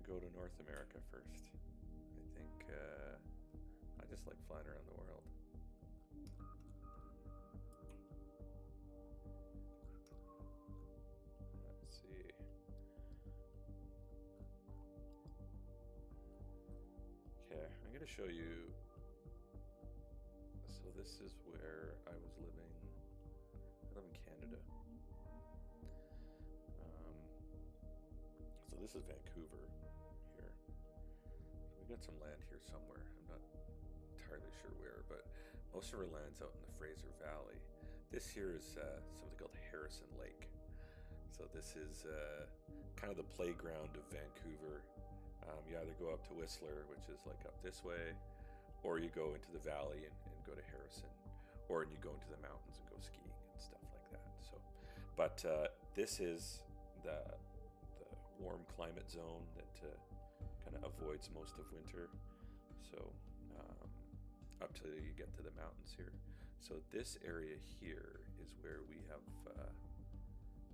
go to North America first. I think I just like flying around the world. Let's see. Okay, I'm going to show you. So this is where I was living. I live in Canada. So this is Vancouver here. So we got some land here somewhere. I'm not entirely sure where, but most of our land's out in the Fraser Valley. This here is something called Harrison Lake. So this is kind of the playground of Vancouver. You either go up to Whistler, which is like up this way, or you go into the valley and go to Harrison, or you go into the mountains and go skiing and stuff like that. So, but this is the warm climate zone that kind of avoids most of winter. So up till you get to the mountains here. So this area here is where we have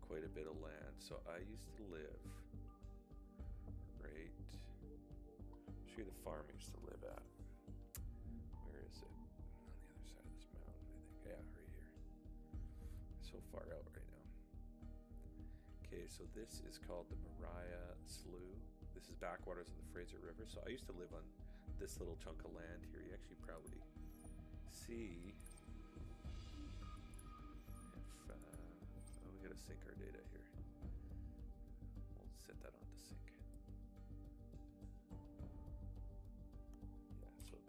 quite a bit of land. So I used to live right. I'll show you the farm I used to live at. Where is it? On the other side of this mountain, I think. Yeah, right here. So far out right now. Okay, so this is called the Mariah Slough. This is backwaters of the Fraser River. So I used to live on this little chunk of land here. You actually probably see if oh, we gotta sync our data here. We'll set that on to sync. Yeah, so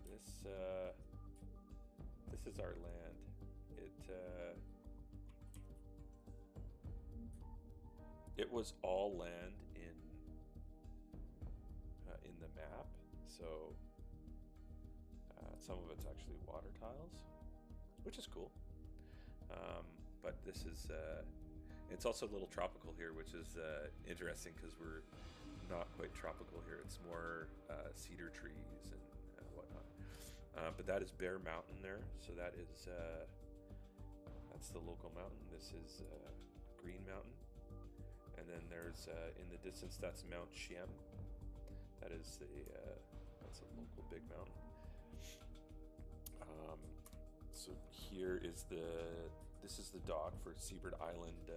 this is our land. It was all land in the map, so some of it's actually water tiles, which is cool. But this is it's also a little tropical here, which is interesting because we're not quite tropical here. It's more cedar trees and whatnot. But that is Bear Mountain there, so that is that's the local mountain. This is Green Mountain. And then there's in the distance, that's Mount Chiem. That is that's a local big mountain. So here is this is the dock for Seabird Island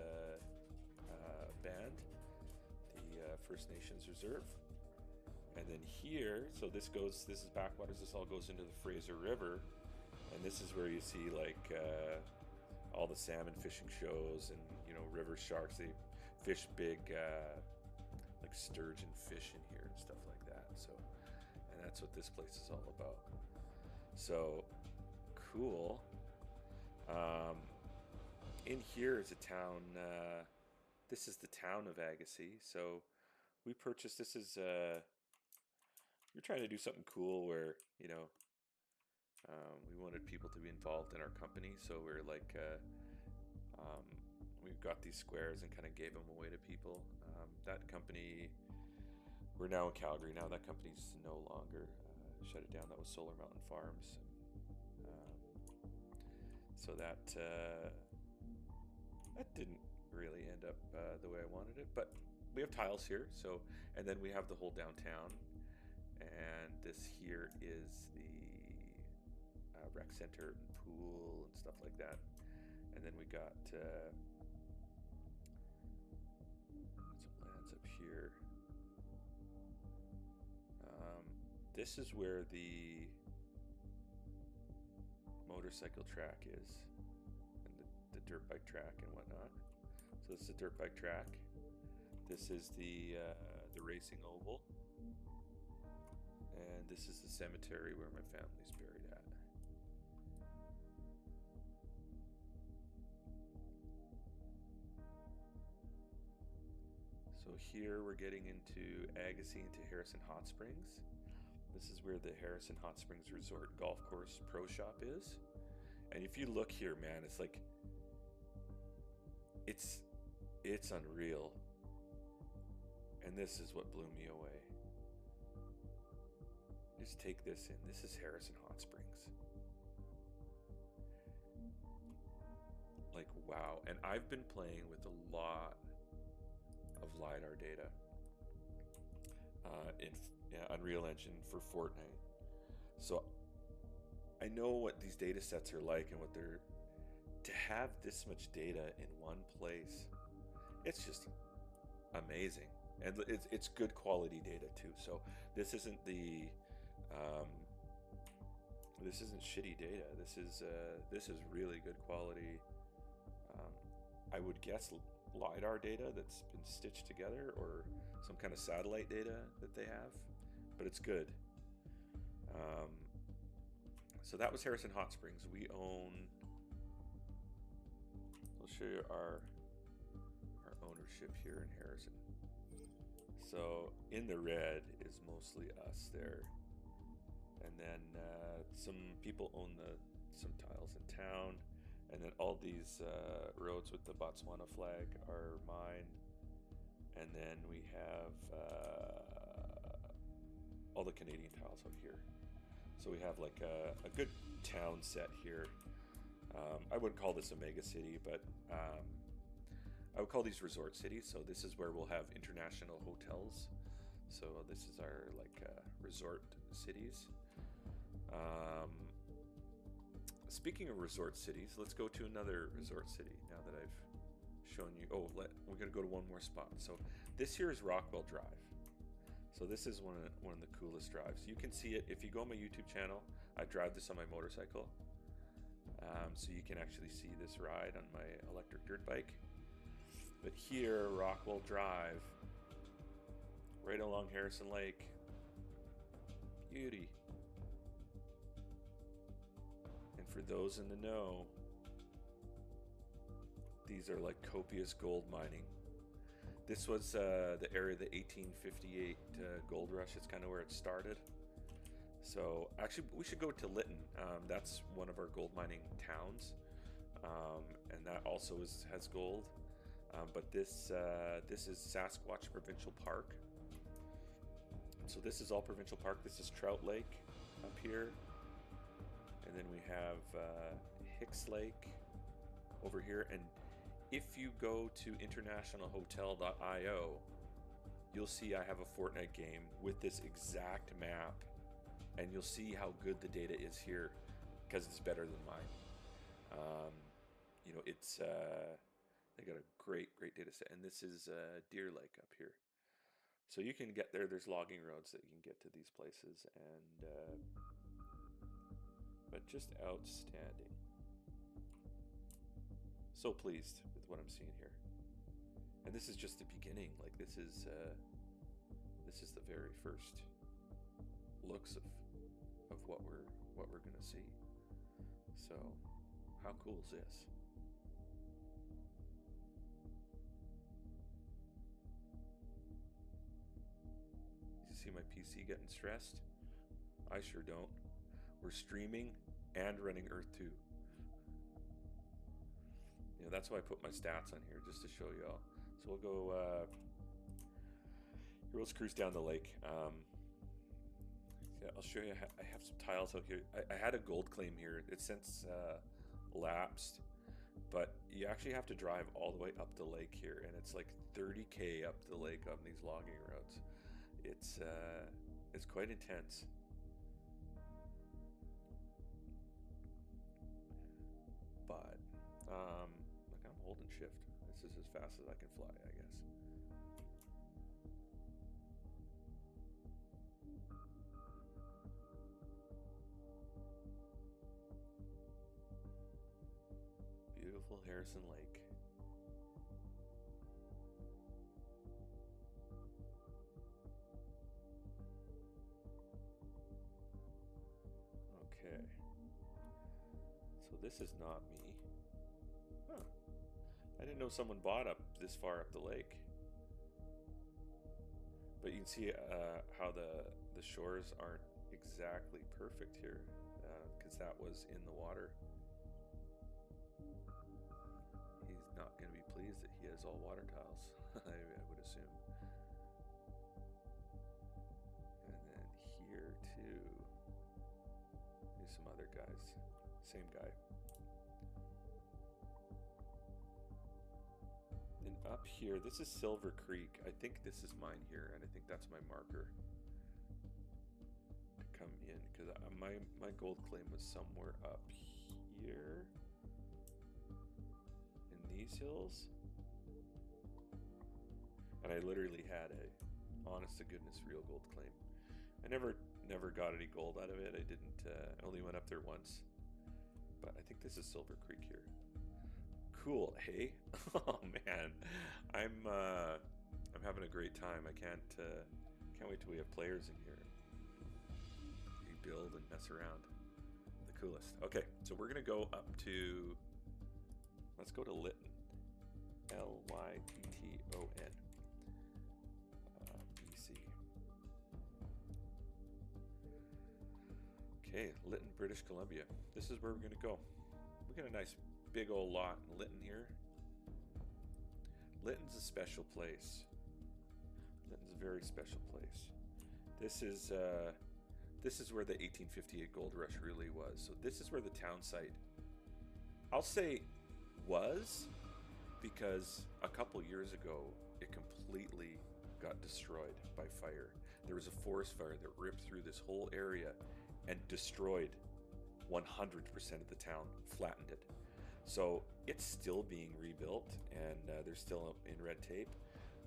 Band, the First Nations Reserve. And then here, so this is backwaters. This all goes into the Fraser River, and this is where you see like all the salmon fishing shows, and river sharks. They fish big like sturgeon fish in here and stuff like that. So, and that's what this place is all about. So cool. In here is a town. This is the town of Agassiz. So we purchased. This is we're trying to do something cool where we wanted people to be involved in our company, so we're like we've got these squares and kind of gave them away to people. That company, we're now in Calgary now. That company's no longer, shut it down. That was Solar Mountain Farms. So that didn't really end up the way I wanted it, but we have tiles here. So, and then we have the whole downtown, and this here is the rec center and pool and stuff like that. And then we got some lands up here. This is where the motorcycle track is, and the dirt bike track and whatnot. So this is a dirt bike track. This is the racing oval, and this is the cemetery where my family's buried at. So here we're getting into Agassiz, into Harrison Hot Springs. This is where the Harrison Hot Springs Resort Golf Course Pro Shop is. And if you look here, man, it's like, it's unreal. And this is what blew me away. Just take this in. This is Harrison Hot Springs. Like, wow. And I've been playing with a lot of LiDAR data. in Unreal Engine for Fortnite. So I know what these data sets are like and what they're, to have this much data in one place, it's just amazing. And it's good quality data too. So this isn't this isn't shitty data. This is really good quality. I would guess LiDAR data that's been stitched together, or some kind of satellite data that they have, but it's good. So that was Harrison Hot Springs. We own, I'll show you our ownership here in Harrison. So in the red is mostly us there, and then some people own some tiles in town, and then all these roads with the Botswana flag are mine, and then we have all the Canadian tiles out here. So we have like a good town set here. I wouldn't call this a mega city, but I would call these resort cities. So this is where we'll have international hotels. So this is our resort cities. Speaking of resort cities, let's go to another resort city now that I've shown you. Oh, we're gonna go to one more spot. So this here is Rockwell Drive. So this is one of the coolest drives. You can see it if you go on my YouTube channel. I drive this on my motorcycle, so you can actually see this ride on my electric dirt bike. But here, Rockwell Drive, right along Harrison Lake, beauty. And for those in the know, these are like copious gold mining. This was the area of the 1858 gold rush. It's kind of where it started. So actually, we should go to Lytton. That's one of our gold mining towns, and that also has gold. But this is Sasquatch Provincial Park. So this is all Provincial Park. This is Trout Lake up here, and then we have Hicks Lake over here. And if you go to internationalhotel.io, you'll see I have a Fortnite game with this exact map, and you'll see how good the data is here because it's better than mine. You know, it's they got a great data set, and this is Deer Lake up here. So you can get there. There's logging roads that you can get to these places, and but just outstanding. So pleased with what I'm seeing here, and this is just the beginning. Like this is the very first looks of what we're gonna see. So how cool is this? You see my PC getting stressed? I sure don't. We're streaming and running Earth 2. You know, that's why I put my stats on here, just to show you all. So we'll go, here, let's cruise down the lake. Yeah, I'll show you, I have some tiles out here. I had a gold claim here. It's since lapsed, but you actually have to drive all the way up the lake here, and it's like 30K up the lake on these logging roads. It's quite intense. But look, I'm holding shift. This is as fast as I can fly, I guess. Beautiful Harrison Lake. Okay. So this is not me. Huh. I didn't know someone bought up this far up the lake. But you can see how the shores aren't exactly perfect here, because that was in the water. He's not going to be pleased that he has all water tiles, I would assume. And then here too, here's some other guys. Same guy. And up here. This is Silver Creek. I think this is mine here, and I think that's my marker to come in, because my gold claim was somewhere up here in these hills, and I literally had a honest to goodness real gold claim. I never got any gold out of it. I didn't. I only went up there once, but I think this is Silver Creek here. Cool, hey? Oh man, I'm having a great time. I can't wait till we have players in here. We build and mess around. The coolest. Okay, so we're gonna go up to. Let's go to Lytton. Lytton. BC. Okay, Lytton, British Columbia. This is where we're gonna go. We got a nice big old lot in Lytton here. Lytton's a special place. Lytton's a very special place. This is where the 1858 gold rush really was. So this is where the town site, I'll say, was, because a couple years ago it completely got destroyed by fire. There was a forest fire that ripped through this whole area and destroyed 100% of the town, flattened it. So it's still being rebuilt, and they're still in red tape.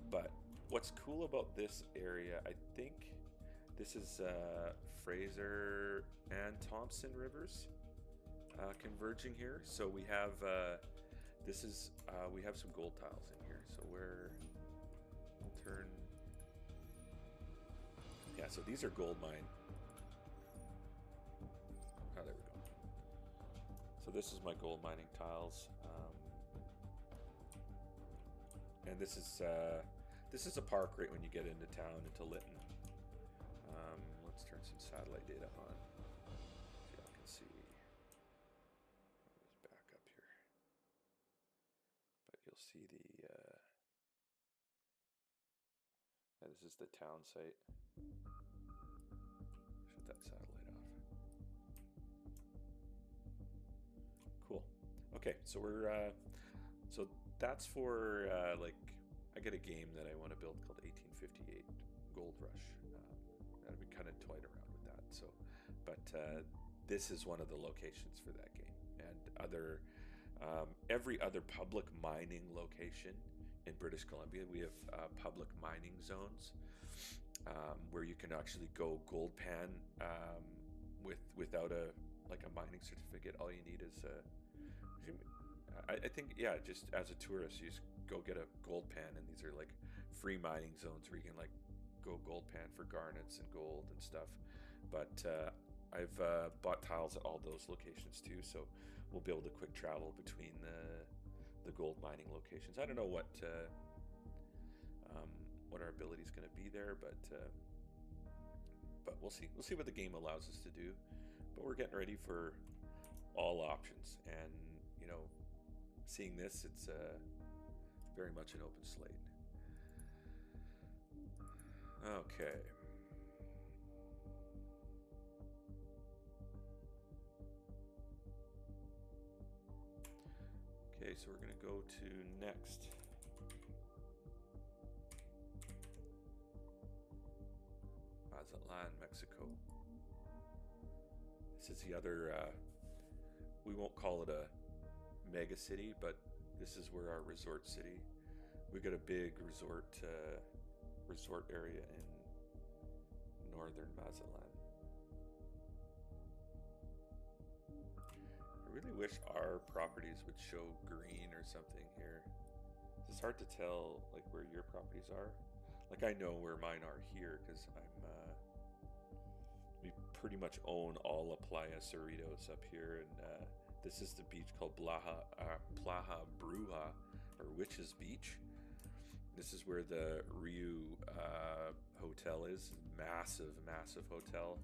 But what's cool about this area, I think this is Fraser and Thompson rivers converging here. So we have we have some gold tiles in here. So we'll turn. Yeah, so these are gold mine. Oh, there we go. So this is my gold mining tiles, and this is a park right when you get into town, into Lytton. Let's turn some satellite data on, so y'all can see. I'll just back up here, but you'll see this is the town site. Shut that satellite off. Cool. Okay, so so that's for like, I get a game that I want to build called 1858 Gold Rush. I've been kind of toying around with that. So, but this is one of the locations for that game, and every other public mining location in British Columbia, we have public mining zones where you can actually go gold pan without a mining certificate. All you need is I think, yeah, just as a tourist, you just go get a gold pan, and these are like free mining zones where you can like go gold pan for garnets and gold and stuff. But I've bought tiles at all those locations too, so we'll be able to quick travel between the gold mining locations. I don't know what our ability is going to be there, but we'll see. We'll see what the game allows us to do. But we're getting ready for all options, and you know, seeing this, it's very much an open slate. Okay. Okay, so we're going to go to next. Mazatlan, Mexico. This is the other, we won't call it a mega city, but this is where our resort city. We got a big resort area in northern Mazatlan. I really wish our properties would show green or something here. It's hard to tell like where your properties are. Like I know where mine are here because we pretty much own all La Playa Cerritos up here, and this is the beach called Plaja Bruja, or Witch's Beach. This is where the Riu hotel is. Massive, massive hotel.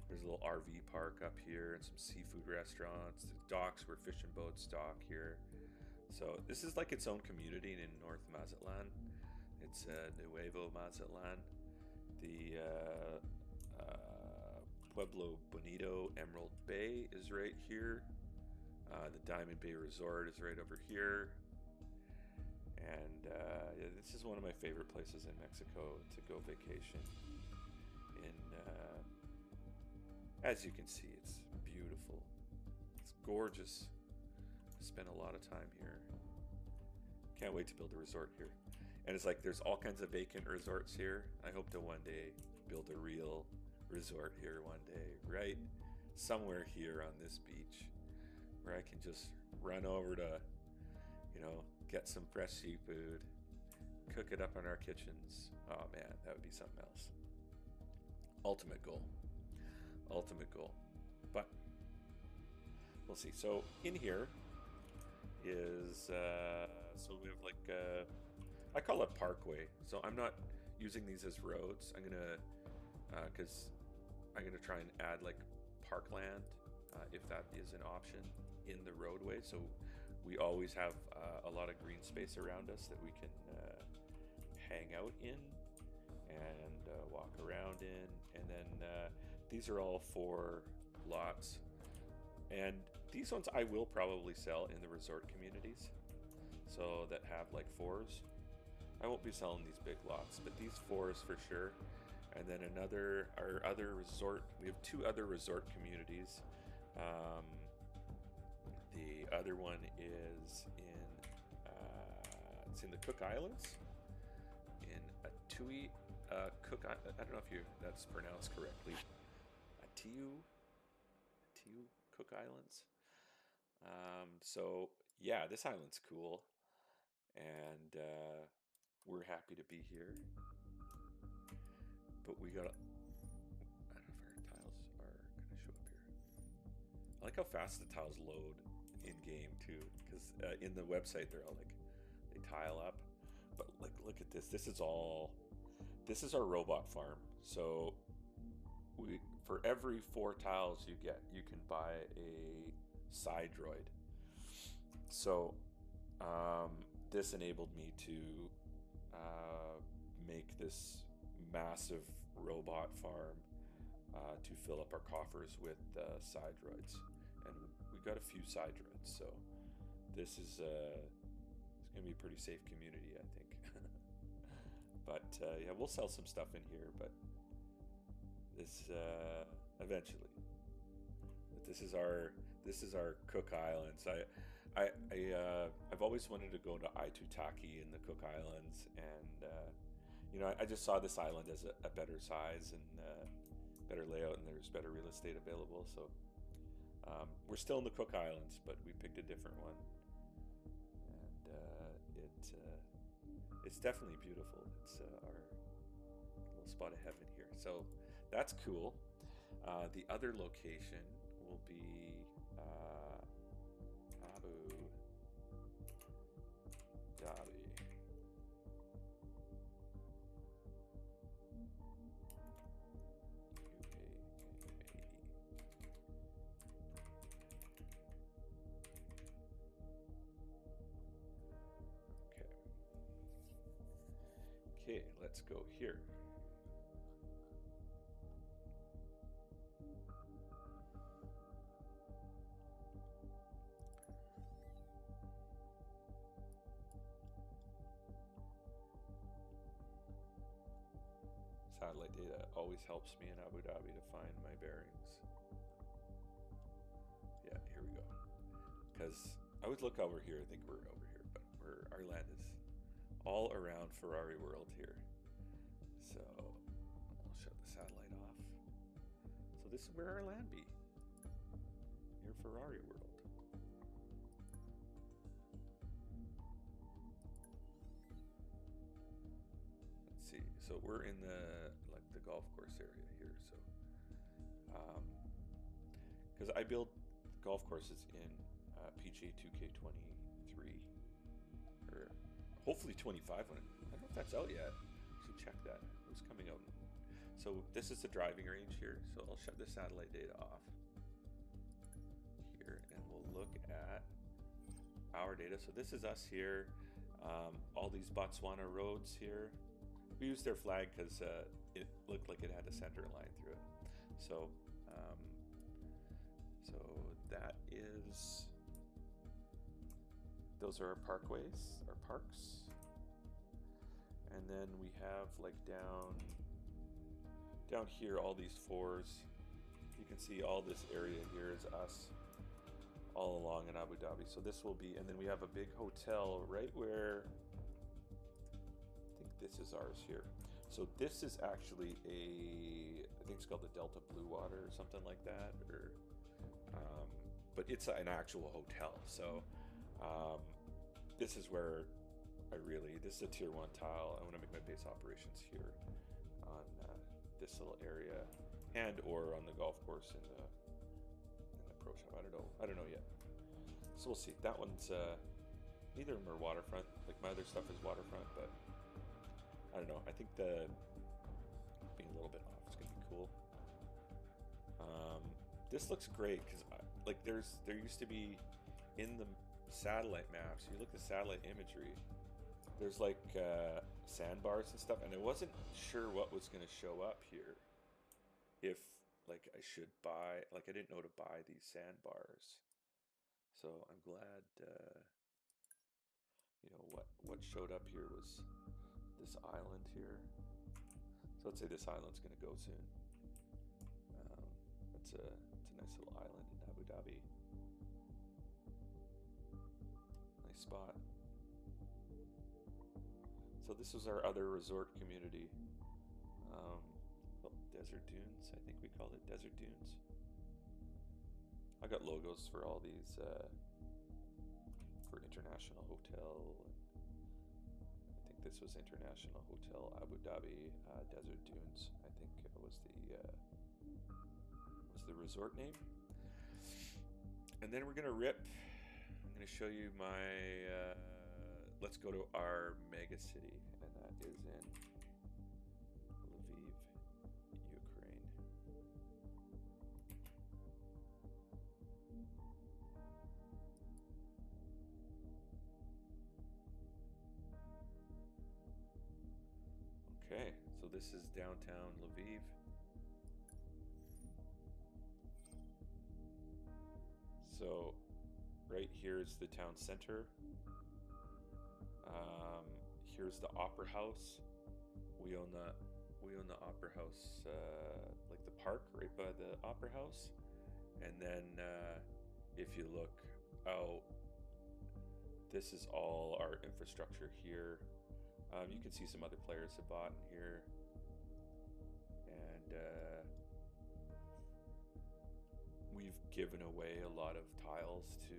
There's a little RV park up here and some seafood restaurants. The docks where fishing boats dock here. So this is like its own community in North Mazatlan. It's Nuevo Mazatlan. The Pueblo Bonito Emerald Bay is right here. The Diamond Bay Resort is right over here. And This is one of my favorite places in Mexico to go vacation. As you can see, it's beautiful. It's gorgeous. I spent a lot of time here. Can't wait to build a resort here. And it's like there's all kinds of vacant resorts here. I hope to one day build a real resort here one day, right? Somewhere here on this beach where I can just run over to, you know, get some fresh seafood, cook it up in our kitchens. Oh man, that would be something else. Ultimate goal. Ultimate goal. But we'll see. So in here is, so we have like, I call it parkway. So I'm not using these as roads. I'm gonna, cause I'm gonna try and add like parkland, if that is an option in the roadway. So we always have a lot of green space around us that we can hang out in and walk around in. And then these are all 4 lots. And these ones I will probably sell in the resort communities. So that have like 4s. I won't be selling these big lots, but these 4s for sure. And then our other resort, we have 2 other resort communities. The other one is it's in the Cook Islands, in Atui, Cook. I don't know if that's pronounced correctly. Atiu, Cook Islands. So yeah, this island's cool, and we're happy to be here. But we got, I don't know if our tiles are gonna show up here. I like how fast the tiles load in game too, because in the website they're all like, they tile up. But like, look at this. This is our robot farm. So for every 4 tiles you get, you can buy a side droid. So this enabled me to make this massive robot farm to fill up our coffers with side droids, and we got a few side droids. So this is it's gonna be a pretty safe community, I think. But yeah, we'll sell some stuff in here, but this eventually. But this is our Cook Islands. I've always wanted to go to Aitutaki in the Cook Islands, and you know, I just saw this island as a better size and better layout, and there's better real estate available. So we're still in the Cook Islands, but we picked a different one, and it's definitely beautiful. It's our little spot of heaven here. So that's cool. The other location will be Abu Dhabi. Okay, let's go here. Satellite data always helps me in Abu Dhabi to find my bearings. Yeah, here we go. Because I would look over here, I think we're over here, but our land is all around Ferrari World here. So I'll shut the satellite off. So this is where our land be, near Ferrari World. Let's see. So we're in the golf course area here. So because I build golf courses in PGA 2K23 or hopefully 25 when I don't know if that's out yet. I should check that. What's coming out? So this is the driving range here. So I'll shut the satellite data off here, and we'll look at our data. So this is us here. All these Botswana roads here. We used their flag because it looked like it had a center line through it. So so that is. Those are our parkways, our parks. And then we have like down here all these fours. You can see all this area here is us all along in Abu Dhabi. So this will be, and then we have a big hotel right where, I think this is ours here. So this is actually I think it's called the Delta Blue Water or something like that, or but it's an actual hotel. So this is where this is a tier 1 tile. I want to make my base operations here on this little area, and or on the golf course in the pro shop. I don't know yet. So we'll see. That one's neither of them are waterfront. Like my other stuff is waterfront, but I don't know. I think the being a little bit off is gonna be cool. This looks great because like there used to be in the satellite maps. You look at satellite imagery. There's like sandbars and stuff, and I wasn't sure what was going to show up here. If like I should buy, like I didn't know to buy these sandbars. So I'm glad, you know, what showed up here was this island here. So let's say this island's going to go soon. It's a nice little island in Abu Dhabi. Nice spot. So this was our other resort community. Desert Dunes, I think we called it Desert Dunes. I got logos for all these, for International Hotel. I think this was International Hotel Abu Dhabi Desert Dunes. I think it was the resort name. And then we're gonna rip. I'm gonna show you my. Let's go to our mega city, and that is in Lviv, Ukraine. Okay, so this is downtown Lviv. So right here is the town center. Here's the Opera House. We own the Opera House, like the park right by the Opera House. And then if you look out, this is all our infrastructure here. You can see some other players have bought in here. And we've given away a lot of tiles to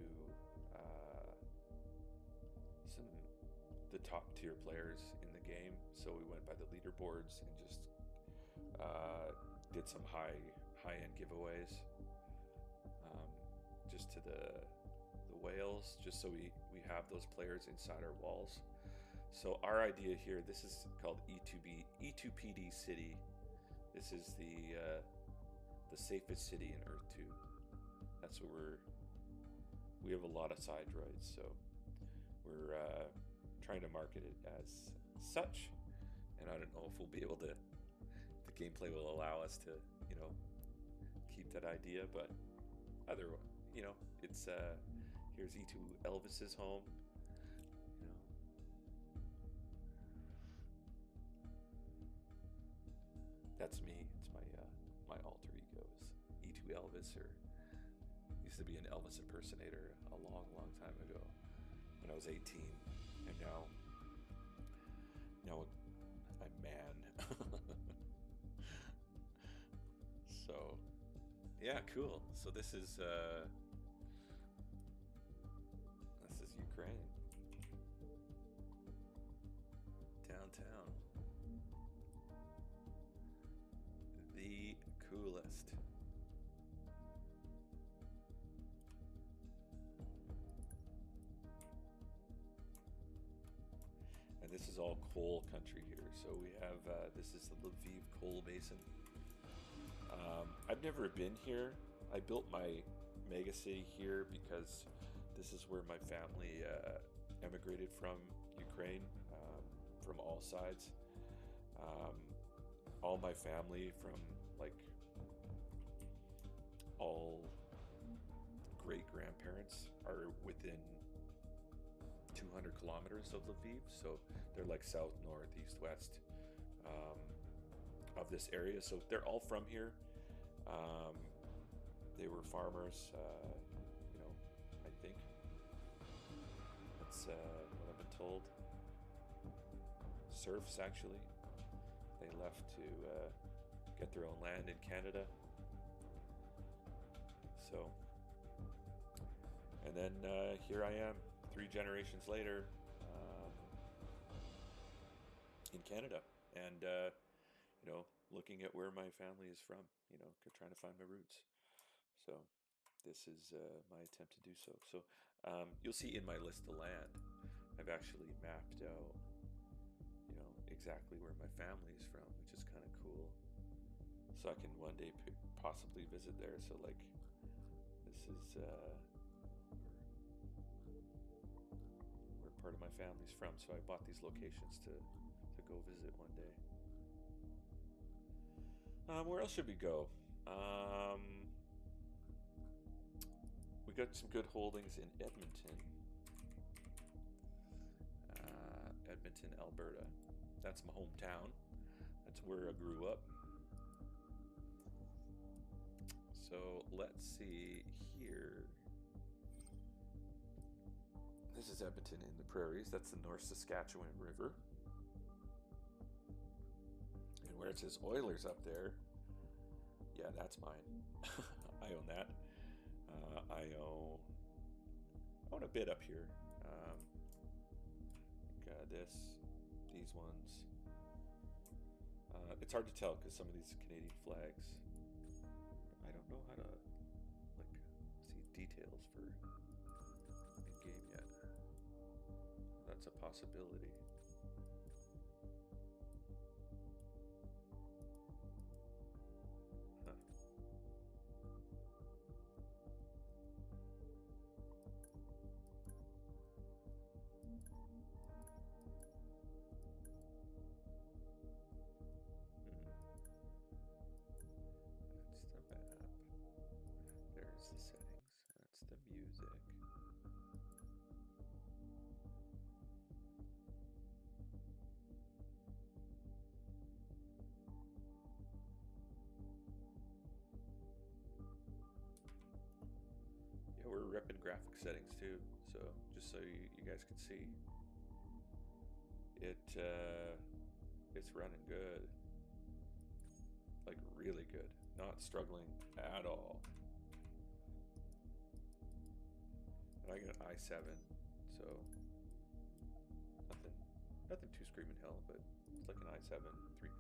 the top tier players in the game. So we went by the leaderboards and just did some high-end giveaways, just to the whales, just so we have those players inside our walls. So our idea here, this is called E2PD City. This is the safest city in Earth 2. That's what we have a lot of side rights, so we're trying to market it as such, and I don't know if we'll be able to, the gameplay will allow us to, you know, keep that idea, but you know, it's here's E2 Elvis's home, you know. That's me. It's my alter ego is E2 Elvis, or used to be an Elvis impersonator a long time ago when I was 18. And now I'm man. So yeah, cool. So this is Ukraine downtown. The coolest. This is all coal country here. So we have, this is the Lviv coal basin. I've never been here. I built my mega city here because this is where my family emigrated from Ukraine, from all sides. All my family from like all great grandparents are within 200 kilometers of Lviv, so they're like south, north, east, west of this area. So they're all from here. They were farmers, I think. That's what I've been told. Serfs, actually. They left to get their own land in Canada. So, and then here I am, 3 generations later, in Canada, and looking at where my family is from. Trying to find my roots. So, this is my attempt to do so. So, you'll see in my list of land, I've actually mapped out, exactly where my family is from, which is kind of cool. So I can one day possibly visit there. So like, this is where part of my family's from. So I bought these locations to go visit one day. Where else should we go? We got some good holdings in Edmonton. Edmonton, Alberta. That's my hometown. That's where I grew up. So let's see here. This is Edmonton in the prairies. That's the North Saskatchewan River. And where it says Oilers up there, yeah, that's mine. I own that. I own a bit up here. These ones. It's hard to tell because some of these Canadian flags, I don't know how to see details for in-game yet. That's a possibility. Huh. That's the map. There's the settings. That's the music. Yeah, we're repping graphic settings too. So just so you guys can see, it's running good, like really good, not struggling at all. And I got an i7, so nothing too screaming hell, but it's like an i7 3.6.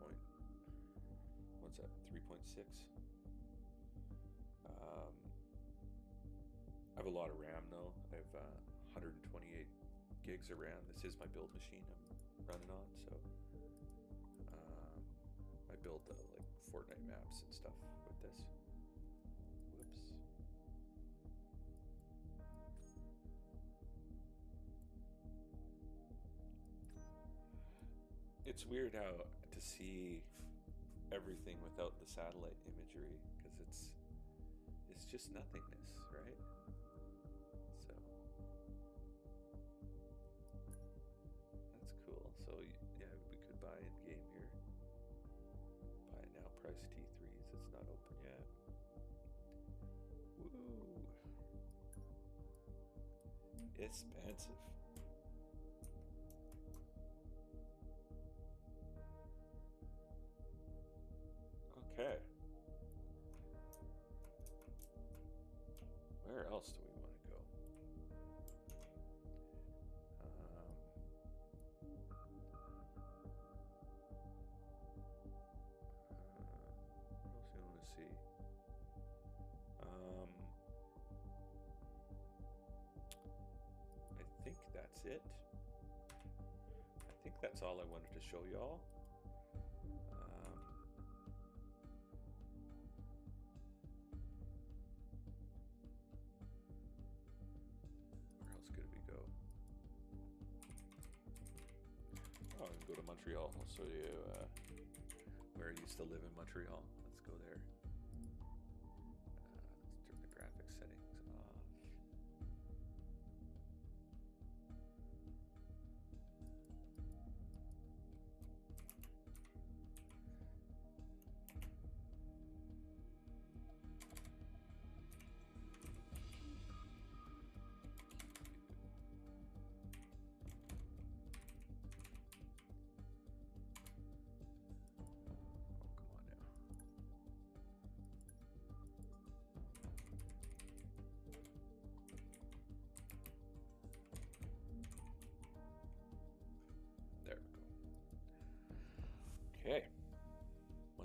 I have a lot of RAM though. I have 128 gigs of RAM. This is my build machine I'm running on, so I build like Fortnite maps and stuff with this. Whoops. It's weird how to see everything without the satellite imagery, because it's just nothingness, right? So that's cool. So yeah, we could buy in game here. Buy now, price T3s. It's not open yet. Woo! Expensive. Okay. Where else do we want to go? What else do you want to see? I think that's it. I think that's all I wanted to show y'all. Oh, I can go to Montreal. I'll show you where I used to live in Montreal. Let's go there. Let's turn the graphics settings off.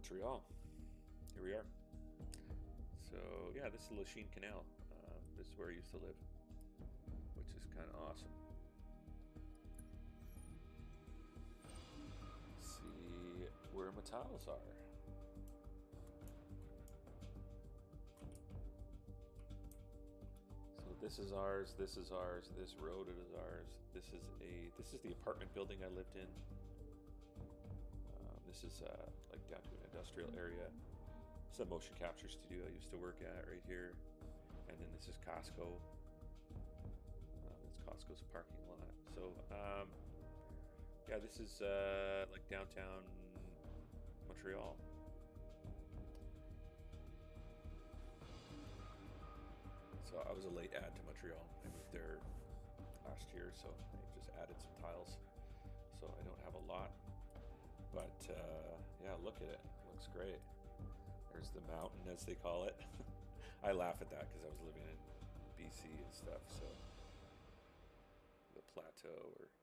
Montreal. Here we are. So yeah, this is the Lachine Canal. This is where I used to live, which is kind of awesome. Let's see where my tiles are. So this is ours. This is ours. This road is ours. This is the apartment building I lived in. This is like down to an industrial area. It's a motion capture studio I used to work at right here. And then this is Costco. It's Costco's parking lot. So yeah, this is like downtown Montreal. So I was a late add to Montreal. I moved there last year, so I just added some tiles. So I don't have a lot. But yeah, look at it. It looks great. There's the mountain, as they call it. I laugh at that because I was living in BC and stuff. So the plateau, or is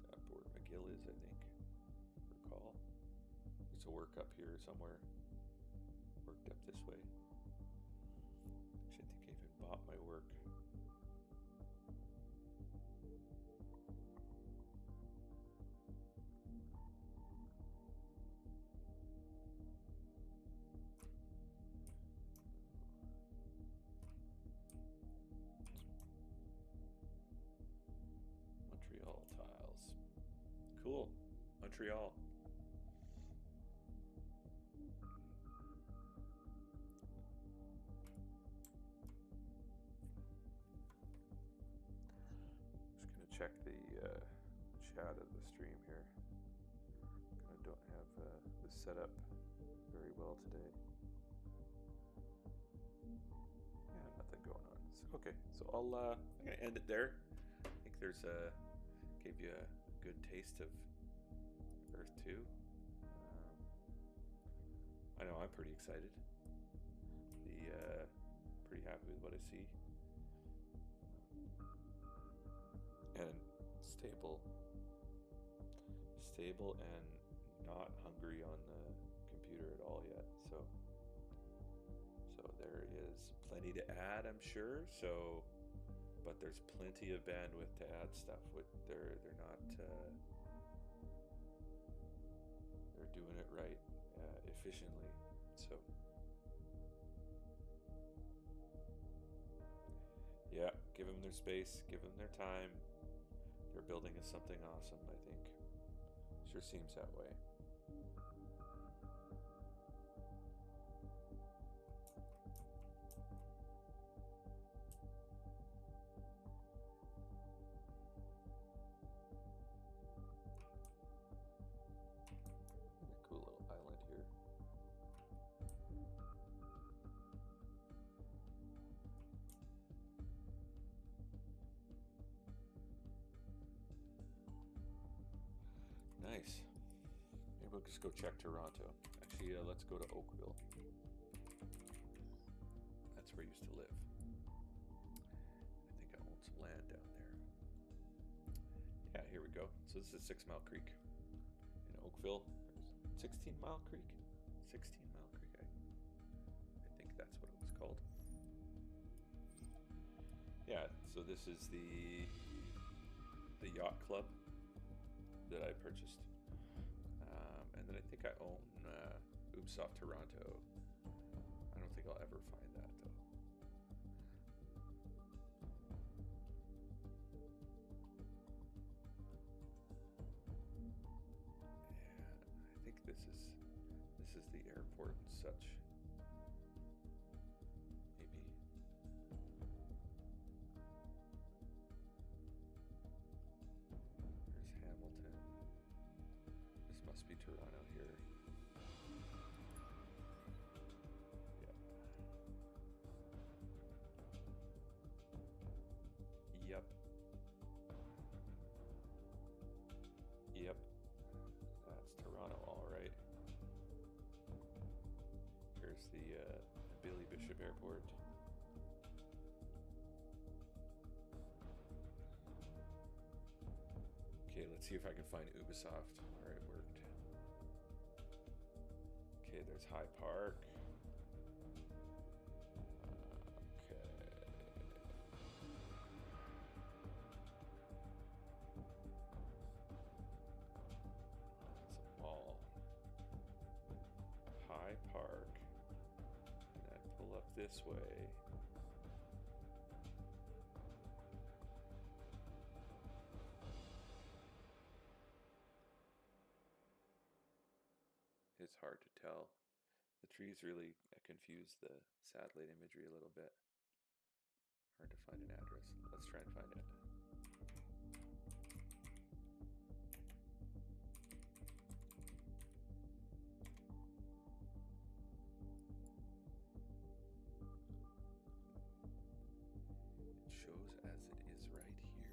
that where McGill is? I think. Recall. There's a work up here somewhere. Worked up this way. Actually, I think I even bought my work. Montreal tiles. Cool. Montreal. Check the chat of the stream here. I don't have this set up very well today. Yeah, nothing going on. So, okay, so I'm gonna end it there. I think there's gave you a good taste of Earth 2. I know I'm pretty excited. Pretty happy with what I see. And stable and not hungry on the computer at all yet. So there is plenty to add, I'm sure. So, but there's plenty of bandwidth to add stuff. They're not they're doing it right, efficiently. So yeah, give them their space, give them their time. They're building us something awesome, I think. Sure seems that way. A cool little island here. Nice. Maybe we'll just go check Toronto. Actually, let's go to Oakville. That's where I used to live. I think I own some land down there. Yeah, here we go. So this is 6 Mile Creek in Oakville. 16 Mile Creek? 16 Mile Creek. I think that's what it was called. Yeah, so this is the yacht club that I purchased, and then I think I own Ubisoft Toronto. I don't think I'll ever find that though. Yeah, I think this is the airport and such. Maybe. There's Hamilton. This must be Toronto here. Yep. Yep. That's Toronto, all right. Here's the Billy Bishop Airport. Let's see if I can find Ubisoft where it worked. Okay, there's High Park. Okay. It's a mall. High Park. And I pull up this way. It's hard to tell. The trees really confuse the satellite imagery a little bit. Hard to find an address. Let's try and find it. It shows as it is right here.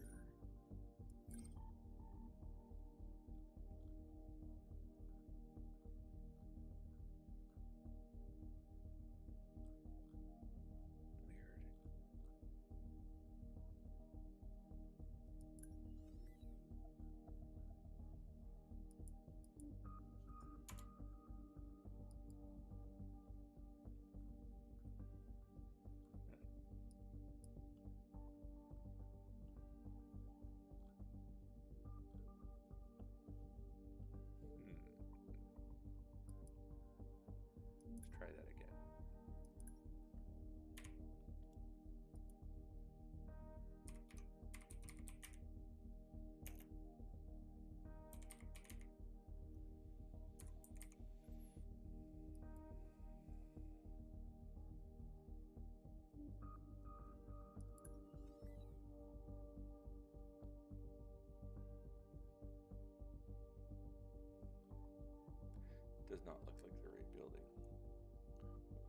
Let's try that again. Does not look like the right building.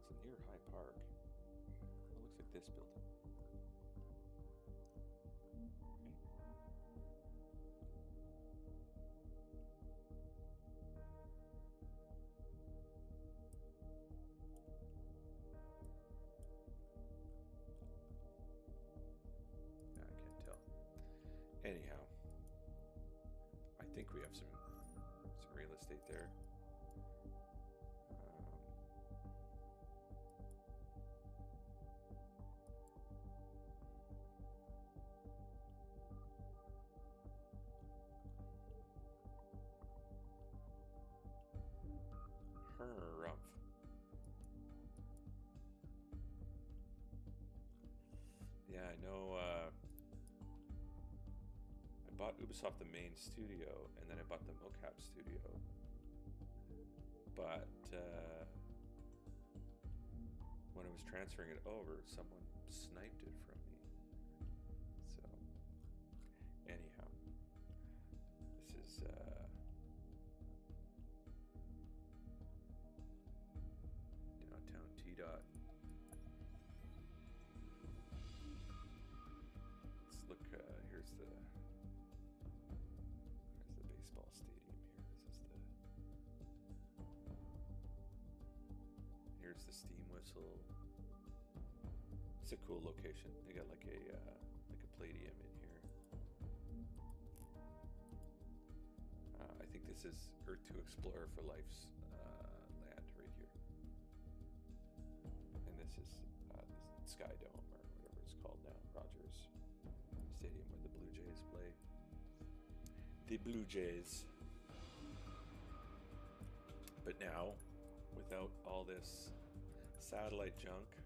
It's near High Park. It looks like this building. I can't tell. Anyhow, I think we have some real estate there. Rumph. Yeah, I know. I bought Ubisoft the main studio, and then I bought the mocap studio. But when I was transferring it over, someone sniped it from me. So, anyhow, this is. T-dot. Let's look, here's the baseball stadium here. Here's the steam whistle. It's a cool location. They got like a palladium in here. I think this is Earth to Explore for Life's land right here. And this is Sky Dome, or whatever it's called now, Rogers Stadium, where the Blue Jays play. The Blue Jays. But now, without all this satellite junk,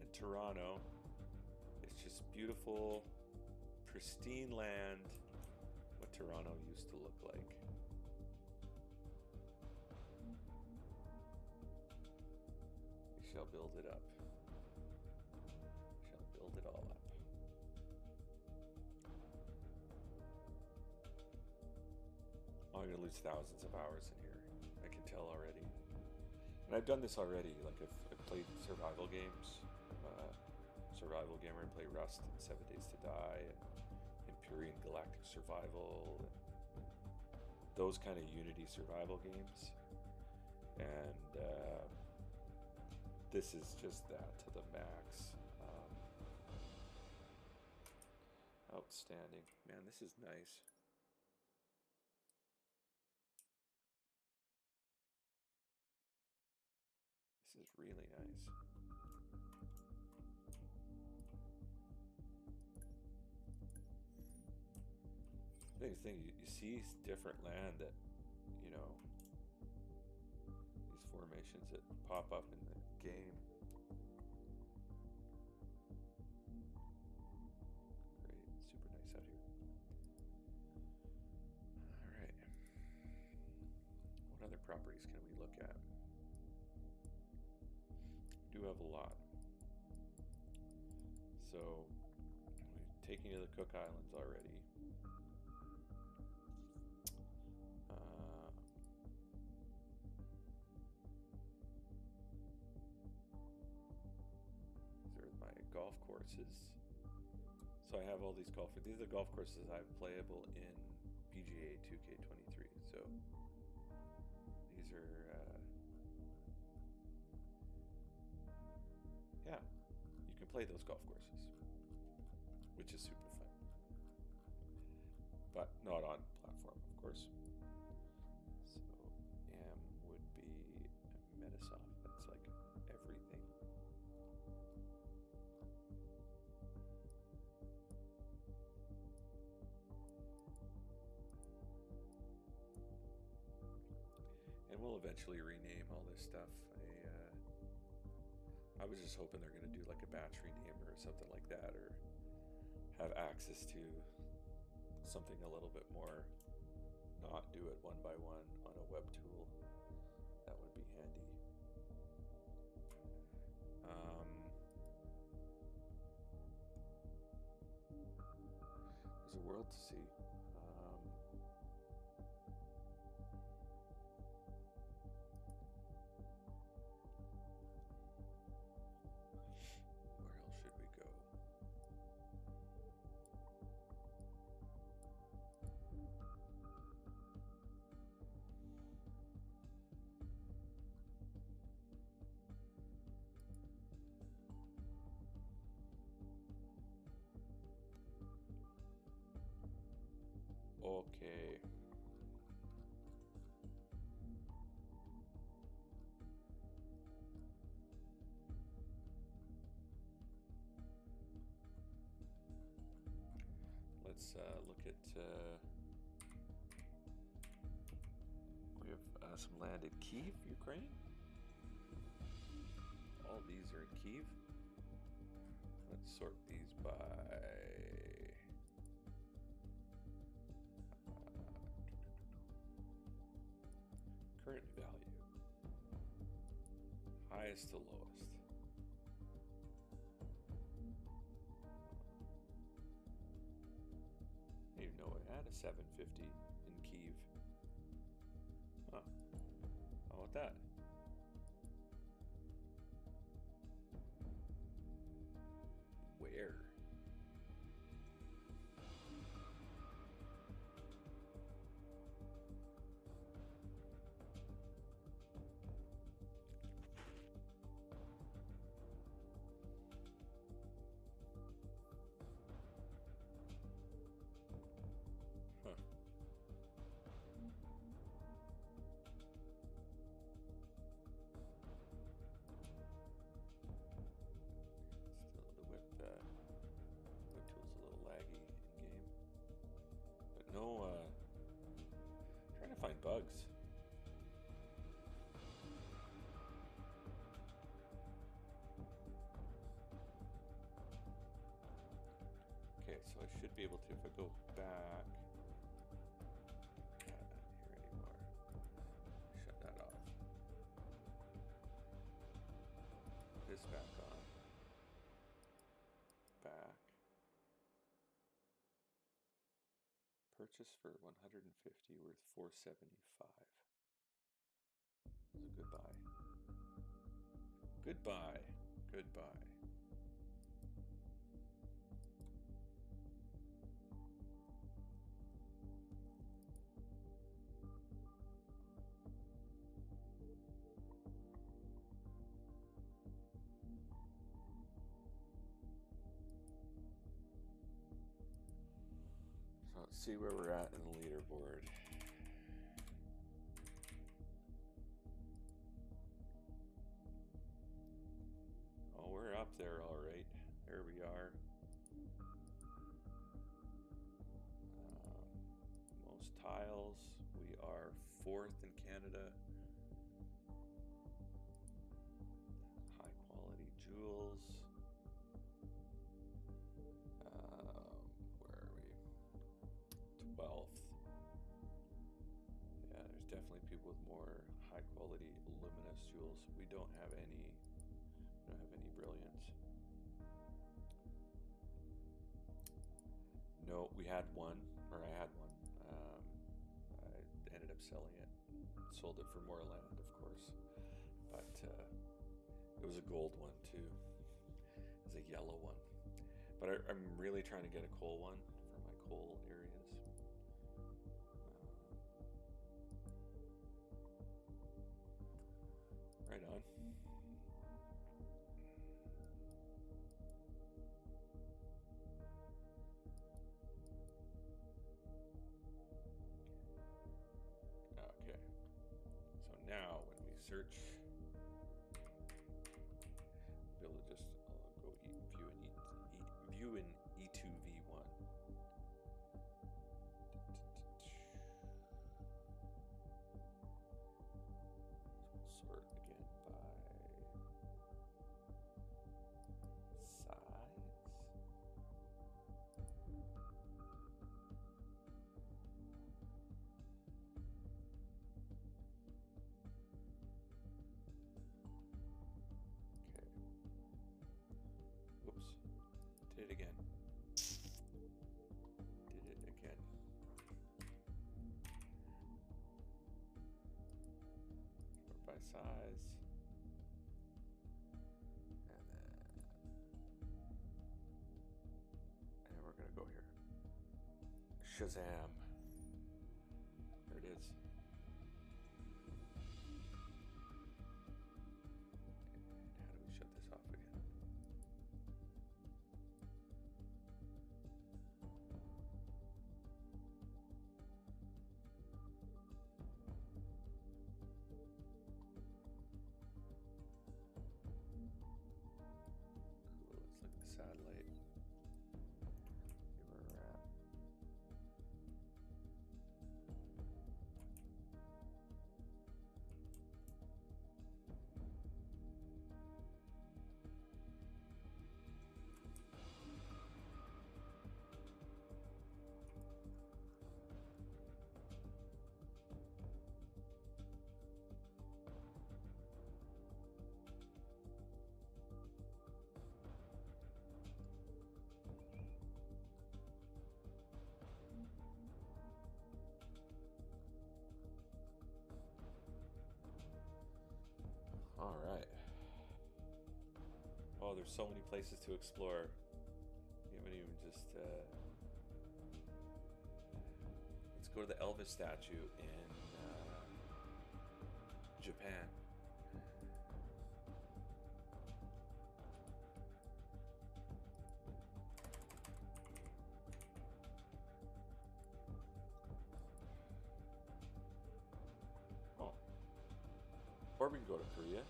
in Toronto, it's just beautiful, pristine land, what Toronto used to look like. We shall build it up. We shall build it all up. I'm going to lose thousands of hours in here. I can tell already. And I've done this already. Like I've played survival games. I'm a survival gamer. I play Rust and 7 Days to Die and Empyrean Galactic Survival and those kind of Unity survival games. And this is just that to the max. Outstanding. Man, this is nice. This is really nice. The thing, you see different land that, you know, these formations that pop up in the game. Great, super nice out here. All right. What other properties can we look at? We do have a lot. So, we've taken you to the Cook Islands already. Golf courses. So I have all these these are the golf courses I have playable in PGA 2K23. So these are yeah, you can play those golf courses, which is super fun, but not on platform, of course. So M would be Metasoft. That's like everything. And we'll eventually rename all this stuff. I was just hoping they're going to do like a batch renamer or something like that, or have access to something a little bit more, not do it one by one on a web tool. That would be handy. There's a world to see. Okay. Let's look at, we have some land in Kyiv, Ukraine. All these are in Kyiv. Let's sort these by current value, highest to lowest. I didn't even know it had a 750 in Kyiv. Huh. How about that? Where? Trying to find bugs. Okay, so I should be able to, if I go back, not here anymore. Shut that off. This back on. Back. Purchase for 150 worth 475. It was a good buy. Good buy. Good buy. See where we're at in the leaderboard. Oh, we're up there, all right. There we are. Most tiles. We are 4th in Canada. High quality jewels. Where are we? 12th. Yeah, there's definitely people with more high quality luminous jewels. We don't have any brilliance. No, we had one, or I had one. I ended up selling it. Sold it for more land, of course. But it was a gold one too. It was a yellow one. But I'm really trying to get a coal one for my coal areas. Right on. Okay. So now when we search, we'll be able to just go view in E2V1. Sort again by size. Okay. Whoops. Did it again. Did it again. Sort by size. And we're gonna go here. Shazam. There it is. And how do we shut this off again? Cool, let's look at the satellite. See where we're at. All right. Oh, there's so many places to explore. You haven't even just. Let's go to the Elvis statue in Japan. Oh. Or we can go to Korea.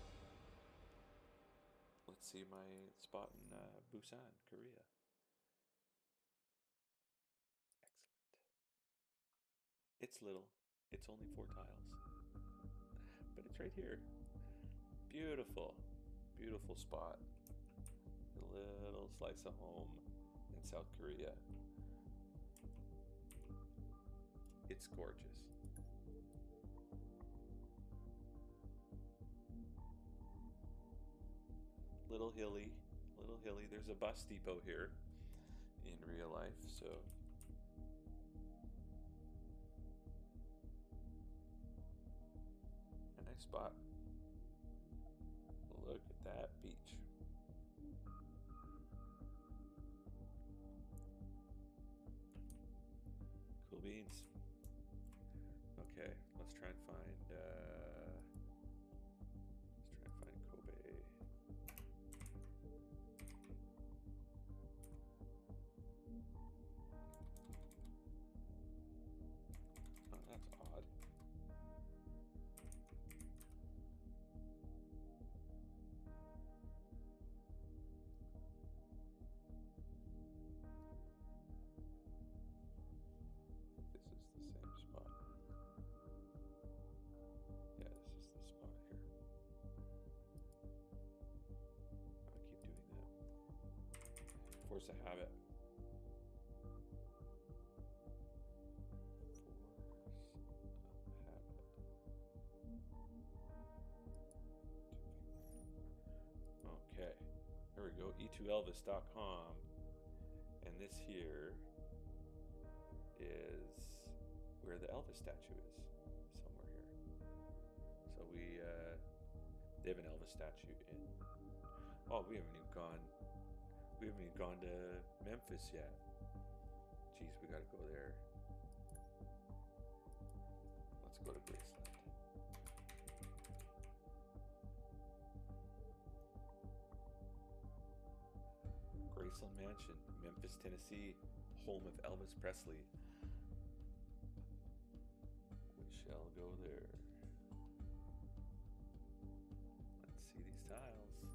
Let's see my spot in Busan, Korea. Excellent. It's little. It's only 4 tiles. But it's right here. Beautiful. Beautiful spot. A little slice of home in South Korea. It's gorgeous. Little hilly. There's a bus depot here in real life, so a nice spot. Look at that beach. Cool beans. Okay, let's try and find Kobe. Force of habit. Okay, there we go, E2Elvis.com, and this here is where the Elvis statue is, somewhere here. So they have an Elvis statue in, oh, we haven't even gone to Memphis yet. Jeez, we gotta go there. Let's go to Graceland. Graceland Mansion, Memphis, Tennessee, home of Elvis Presley. We shall go there. Let's see these tiles.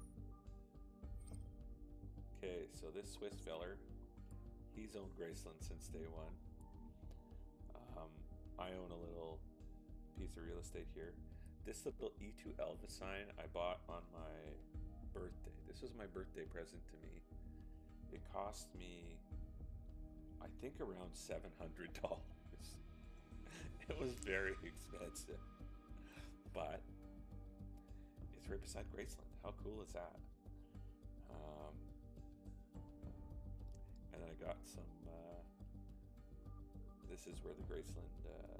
Okay, so this Swiss feller, he's owned Graceland since day one. I own a little piece of real estate here. This little E2 Elvis sign I bought on my birthday. This was my birthday present to me. It cost me, I think, around $700. It was very expensive, but it's right beside Graceland. How cool is that? And I got some, this is where the Graceland, the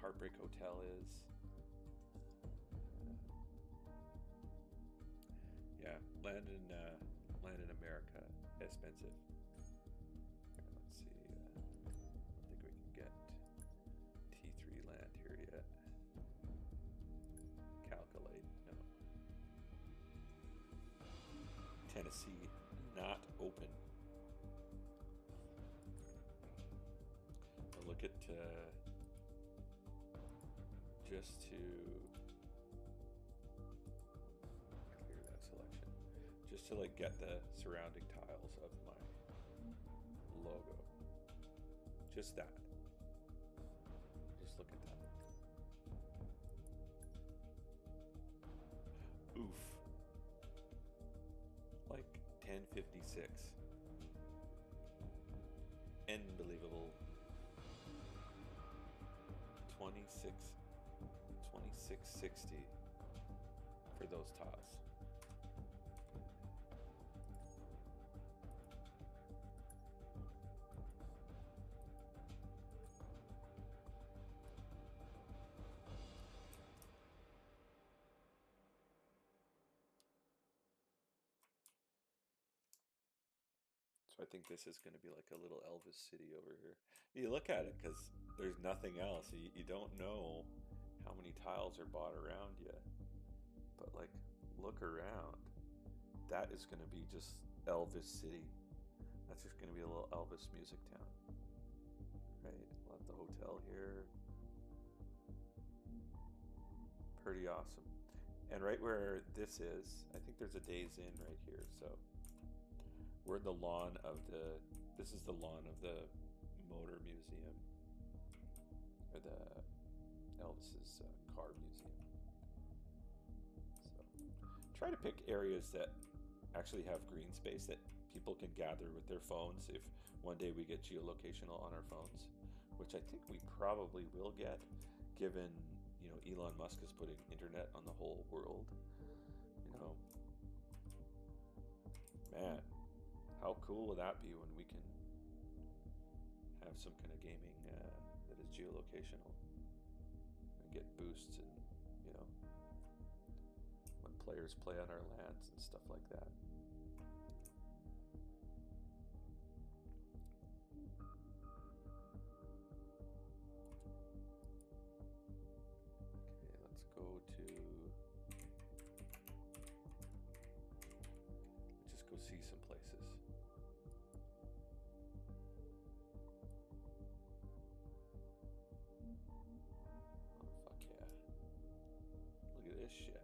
Heartbreak Hotel is. Yeah, land in America, expensive. Let's see, I don't think we can get T3 land here yet. Calculate, no. Tennessee, not open. I'll look at, just to clear that selection, just to like get the surrounding tiles of my logo. Just that. Just look at that. Oof. Like 1056. Unbelievable. 2660 for those tiles. So I think this is going to be like a little Elvis city over here. You look at it because there's nothing else. You don't know how many tiles are bought around you. But like, look around. That is going to be just Elvis city. That's just going to be a little Elvis music town. Right? We'll have the hotel here. Pretty awesome. And right where this is, I think there's a Days Inn right here. So we're in the lawn of the, this is the lawn of the Motor Museum, or the Elvis's car museum. So try to pick areas that actually have green space that people can gather with their phones if one day we get geolocational on our phones, which I think we probably will get, given, you know, Elon Musk is putting internet on the whole world. You know, man, how cool will that be when we can have some kind of gaming that is geolocational and get boosts, and, you know, when players play on our lands and stuff like that. Okay, let's go to, let's just go see some places. This shit.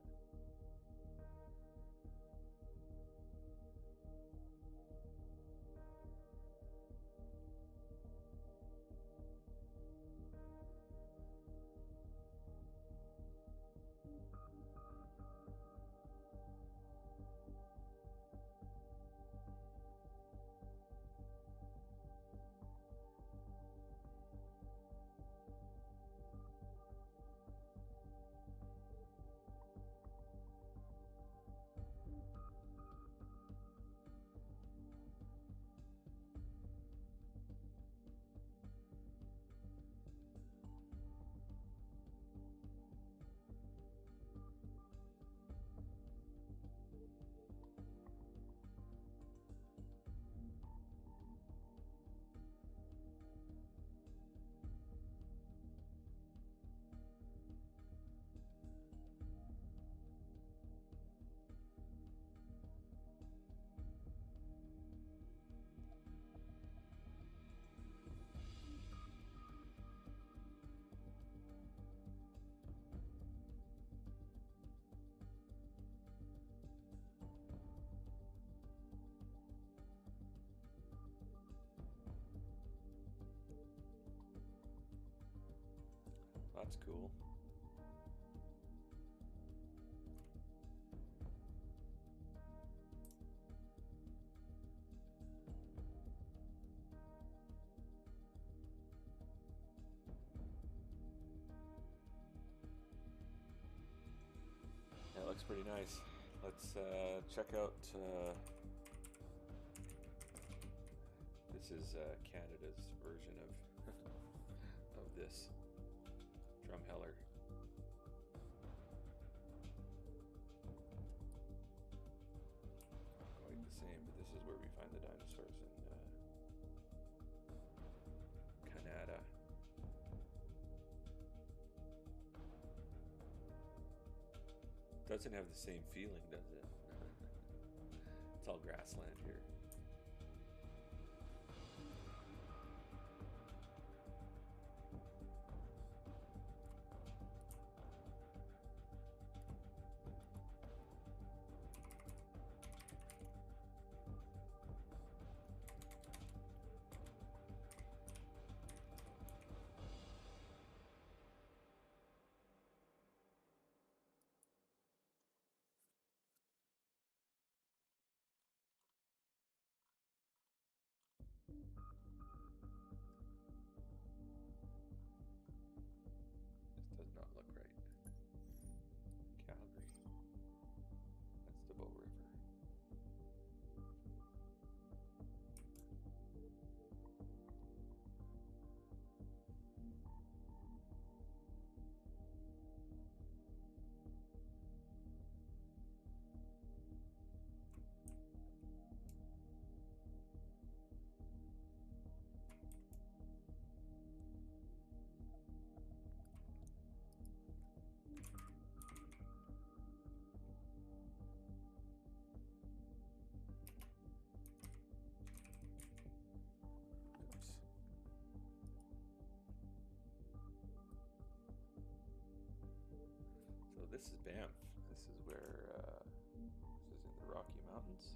that's cool. That looks pretty nice. Let's check out. This is Canada's version of of this drumheller. Not quite the same, but this is where we find the dinosaurs in Canada. Doesn't have the same feeling, does it? It's all grassland here. This does not look right. Calgary. That's the Bow River. Oops. So this is Banff. This is where this is in the Rocky Mountains.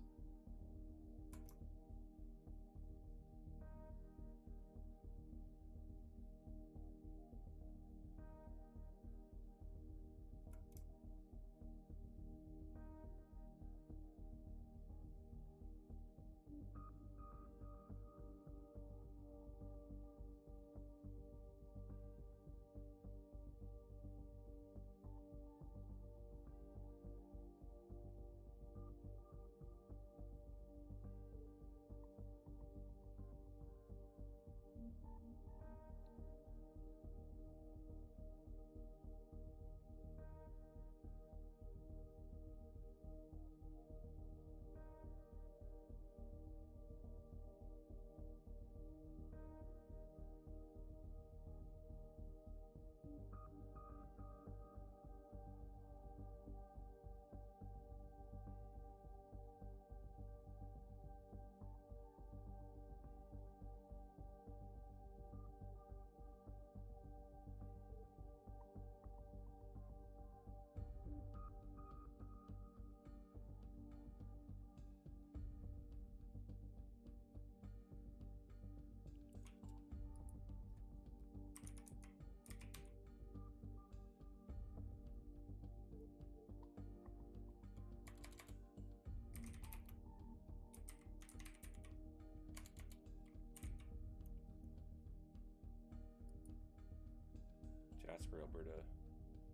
Jasper, Alberta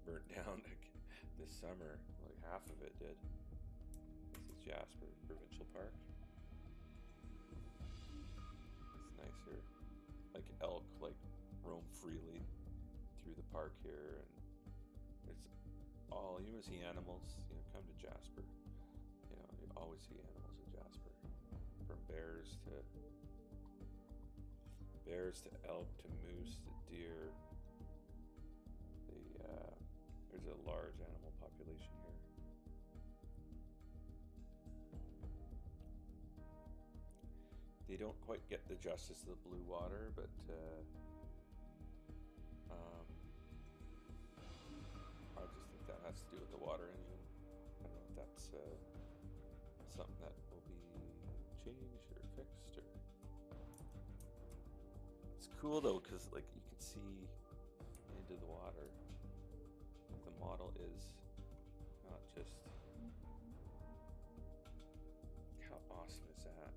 burnt down this summer. Like half of it did. This is Jasper Provincial Park. It's nice here. Like elk roam freely through the park here, and it's all, you want to see animals, come to Jasper. You always see animals in Jasper. From bears to elk to moose to deer. There's a large animal population here. They don't quite get the justice of the blue water, but I just think that has to do with the water engine. I don't know if that's something that will be changed or fixed. It's cool though, because you can see into the water. The model is not just... How awesome is that?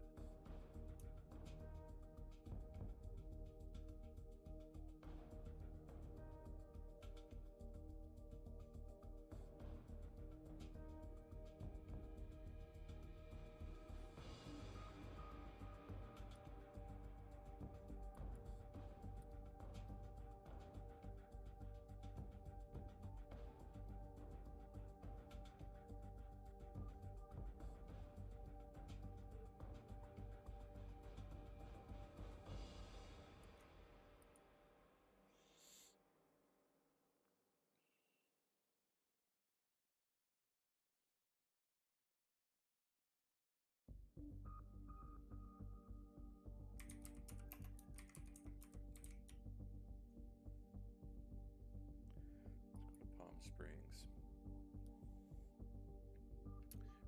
Palm Springs.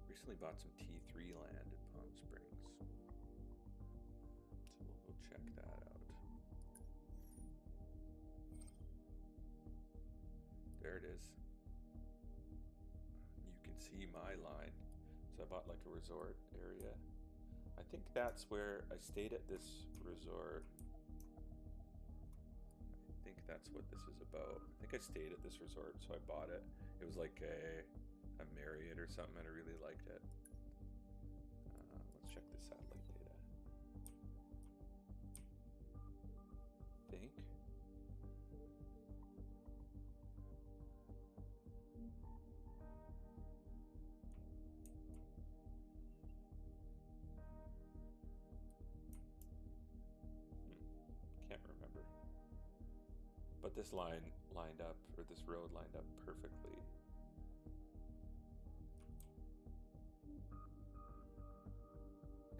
Recently bought some T3 land in Palm Springs, so we'll go check that out. There it is. You can see my line. So I bought like a resort area. I think that's where I stayed at this resort. I think that's what this is about. I think I stayed at this resort, so I bought it. It was like a Marriott or something, and I really liked it. Let's check the satellite data. Think. Can't remember. But this line lined up, or this road lined up perfectly.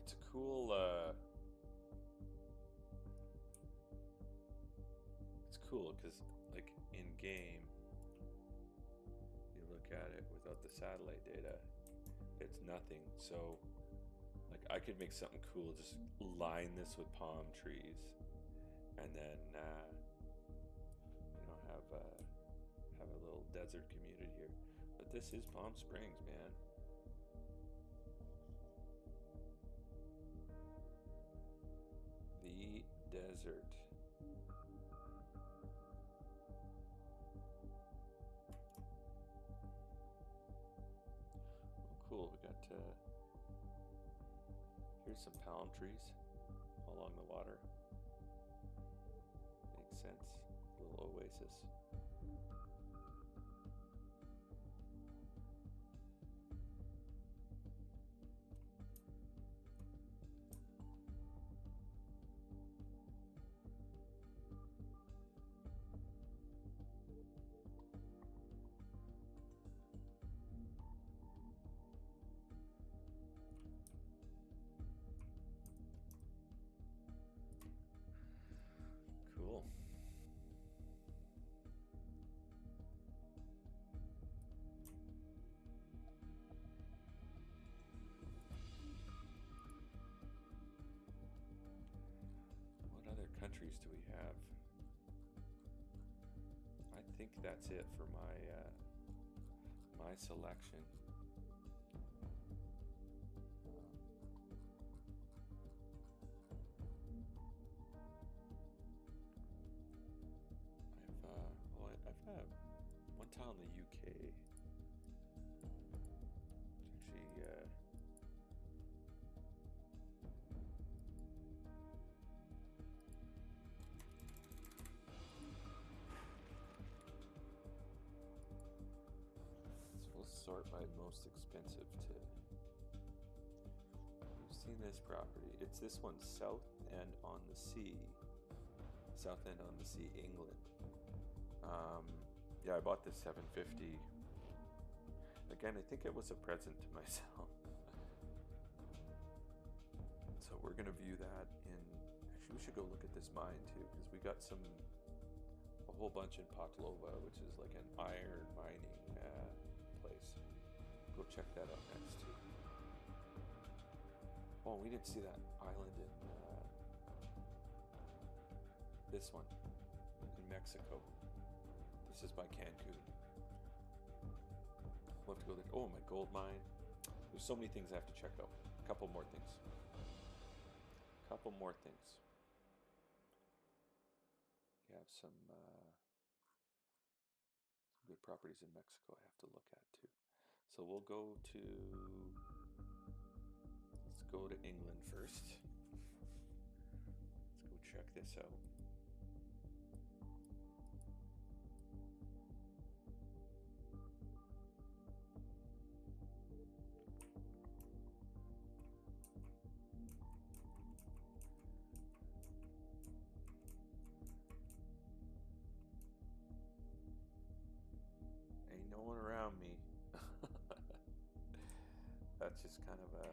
It's a cool, it's cool because like in game, you look at it without the satellite data, it's nothing. So like I could make something cool, just line this with palm trees, and then you know, have a little desert community here. But this is Palm Springs, man. The desert. Oh, cool. We got here's some palm trees along the water. Makes sense. Little oasis. Cool. What other countries do we have? I think that's it for my my selection. I've had one town in the UK. It's actually so we'll sort by most expensive to. We've seen this property. It's this one, South End on the Sea. South End on the Sea, England. Yeah, I bought this $750. Again, I think it was a present to myself. So we're gonna view that in. Actually, we should go look at this mine too, because we got a whole bunch in Poklova, which is like an iron mining place. Go check that out next too. Oh, we didn't see that island in this one in Mexico. This is by Cancun. We'll have to go there. Oh, my gold mine. There's so many things I have to check out. A couple more things. We have some good properties in Mexico I have to look at too. So we'll go to, let's go to England first. Let's go check this out. Ain't no one around me. That's just kind of a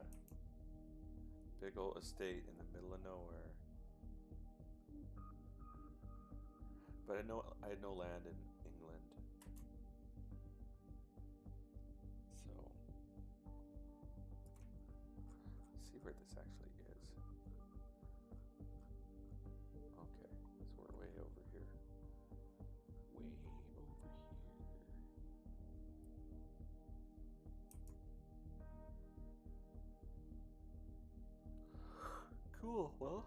big old estate in the middle of nowhere. But I had no land in England. So let's see where this actually is. Okay, so we're way over here. Way over here. Cool, well.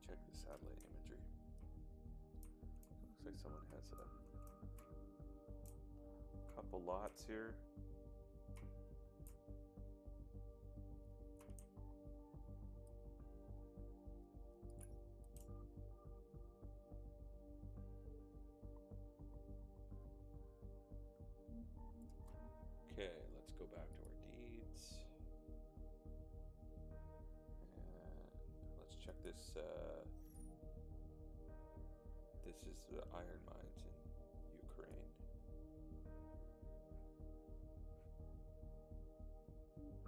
Check the satellite imagery. Looks like someone has a couple lots here. Okay, let's go back to our deeds. And let's check this. This is the iron mines in Ukraine.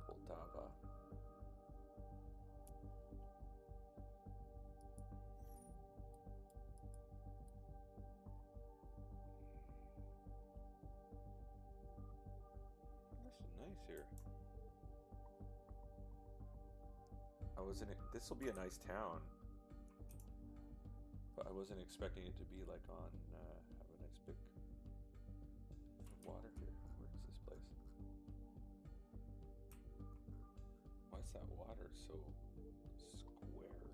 Poltava. This is nice here. This will be a nice town. But I wasn't expecting it to be like on, have a nice big water here. Where is this place? Why is that water so square?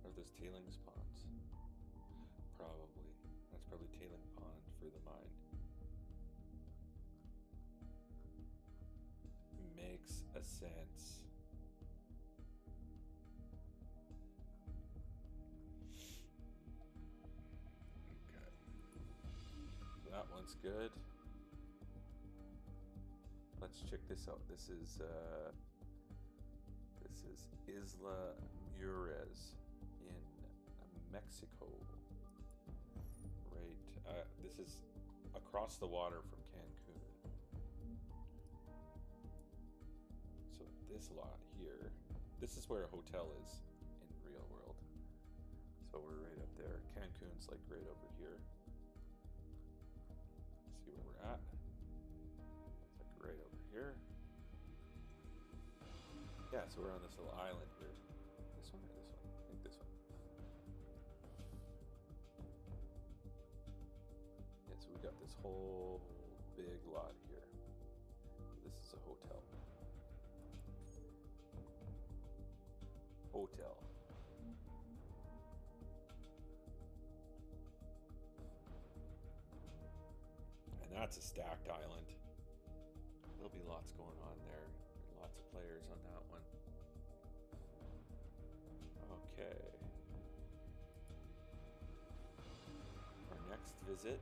Are those tailings ponds? Probably. That's probably tailing pond for the mine. Makes a sense. That one's good. Let's check this out. This is Isla Mujeres in Mexico. Right. This is across the water from Cancun. So this lot here, this is where a hotel is in real world. So we're right up there. Cancun's like right over here. See where we're at. It's like right over here. Yeah, so we're on this little island here. This one or this one? I think this one. Yeah, so we got this whole big lot here. This is a hotel. Hotel. That's a stacked island. There'll be lots going on there. Lots of players on that one. Okay. Our next visit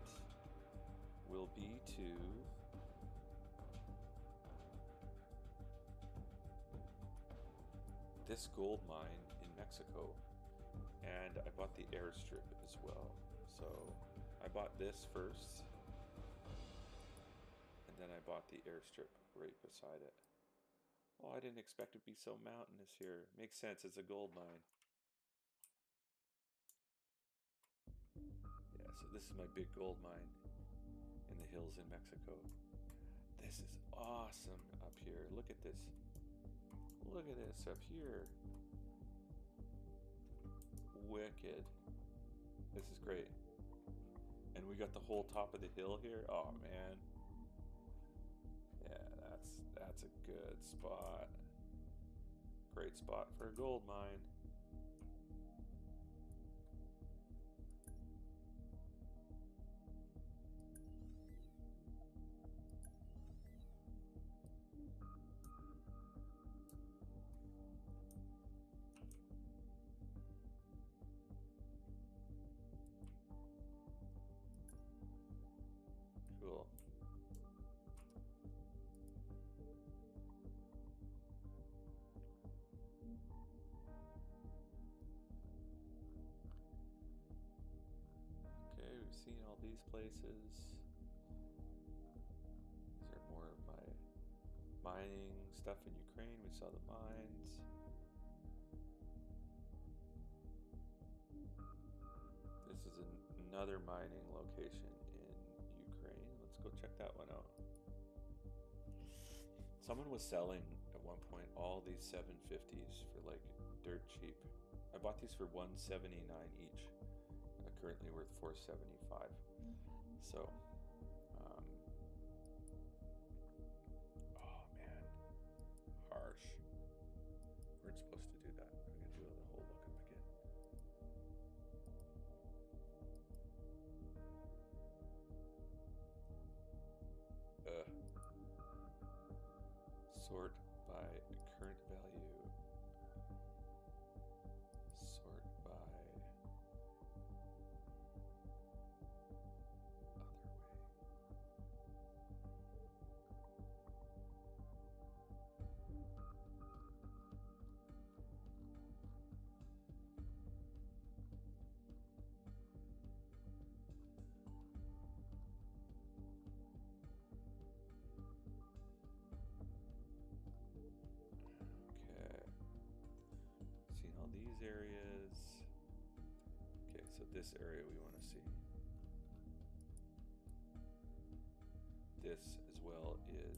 will be to this gold mine in Mexico. And I bought the airstrip as well. So I bought this first. Then I bought the airstrip right beside it. Oh, I didn't expect it to be so mountainous here. Makes sense, it's a gold mine. Yeah, so this is my big gold mine in the hills in Mexico. This is awesome up here. Look at this. Look at this up here. Wicked. This is great. And we got the whole top of the hill here. Oh man. Yeah, that's a good spot. Great spot for a gold mine. Cool. Okay, we've seen all these places. These are more of my mining stuff in Ukraine. We saw the mines. This is another mining location in Ukraine. Let's go check that one out. Someone was selling at one point all these 750s for like dirt cheap. I bought these for $179 each. Currently worth $475. So, oh man, harsh. We're supposed to do that. I'm gonna do the whole lookup again. Sort by current value. Sort by areas. Okay, so this area we want to see. This as well is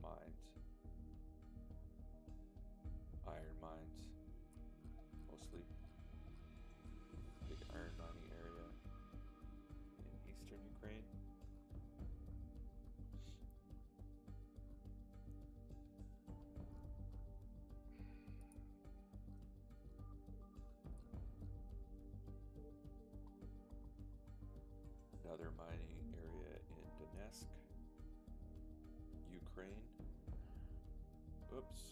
mines. Iron mines. Mostly big iron mining area in eastern Ukraine. Another mining area in Donetsk, Ukraine. Oops.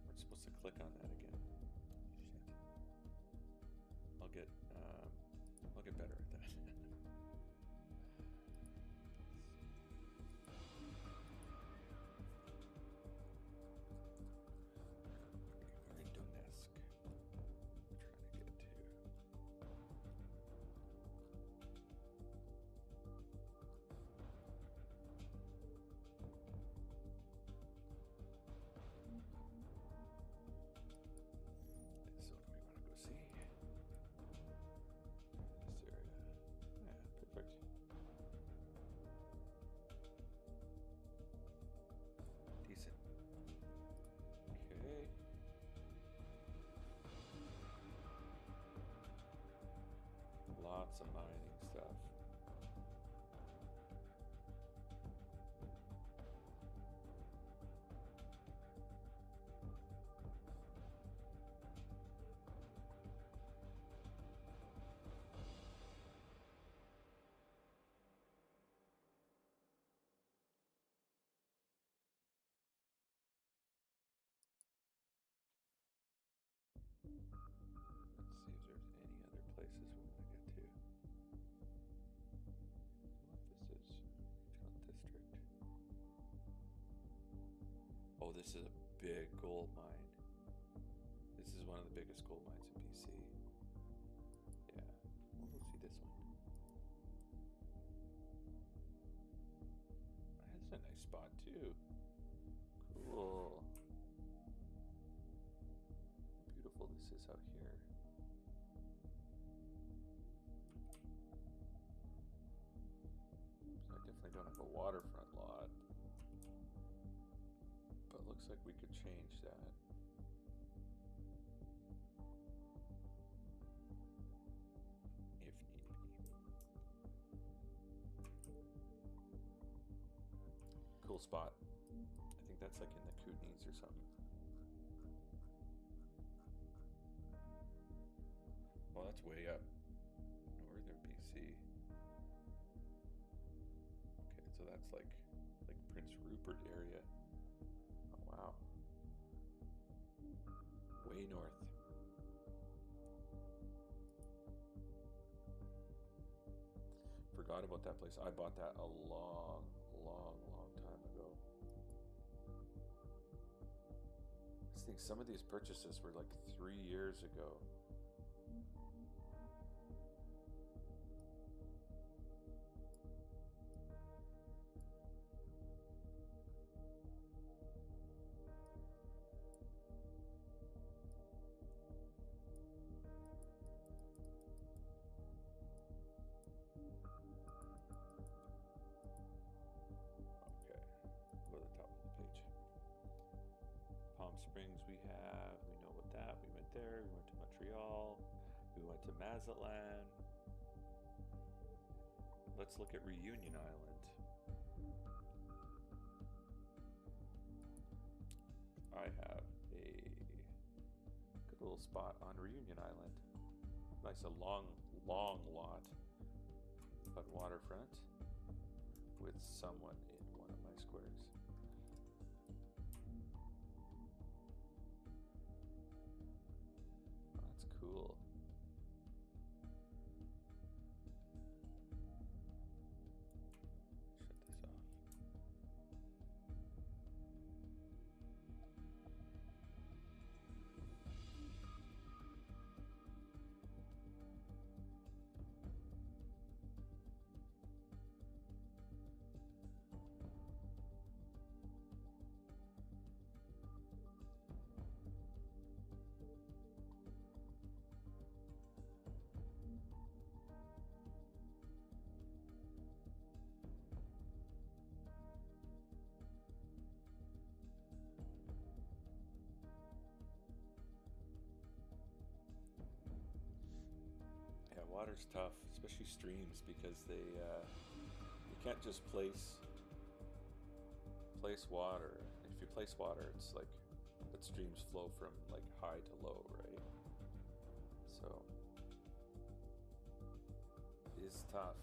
We're supposed to click on that again. Shit. I'll get better at that. We're in Donetsk. We're trying to get to. Lots of mining stuff. Let's see if there's any other places we want to get to. This is regional district. Oh, this is a big gold mine. This is one of the biggest gold mines in BC. Yeah, we'll go see this one. That's a nice spot too. Cool. Beautiful this is out here. So I definitely don't have a waterfront lot, but it looks like we could change that. cool spot. I think that's like in the Kootenays or something. Well, that's way up northern BC. Okay, so that's like Prince Rupert area. Oh wow. Way north. Forgot about that place. I bought that a long time ago. I think some of these purchases were like 3 years ago. Springs we know what that. We went there, we went to Montreal, we went to Mazatlan. Let's look at Reunion Island. I have a good little spot on Reunion Island. Nice, a long lot, but waterfront with someone in one of my squares. Cool. Shut this off. Water's tough, especially streams, because they you can't just place water. If you place water, it's like, but streams flow from like high to low, right? So it is tough.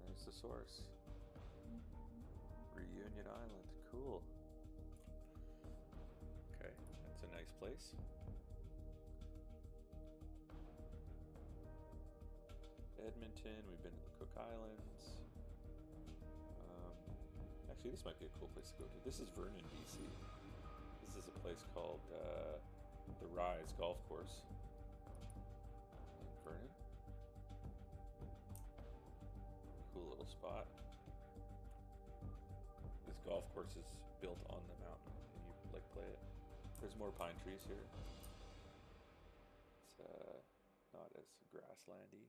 There's the source. Reunion Island, cool. Okay, that's a nice place. Edmonton, we've been to the Cook Islands. Actually, this might be a cool place to go to. This is Vernon, BC. This is a place called the Rise Golf Course in Vernon. Cool little spot. This golf course is built on the mountain, and you like play it. There's more pine trees here. It's not as grasslandy.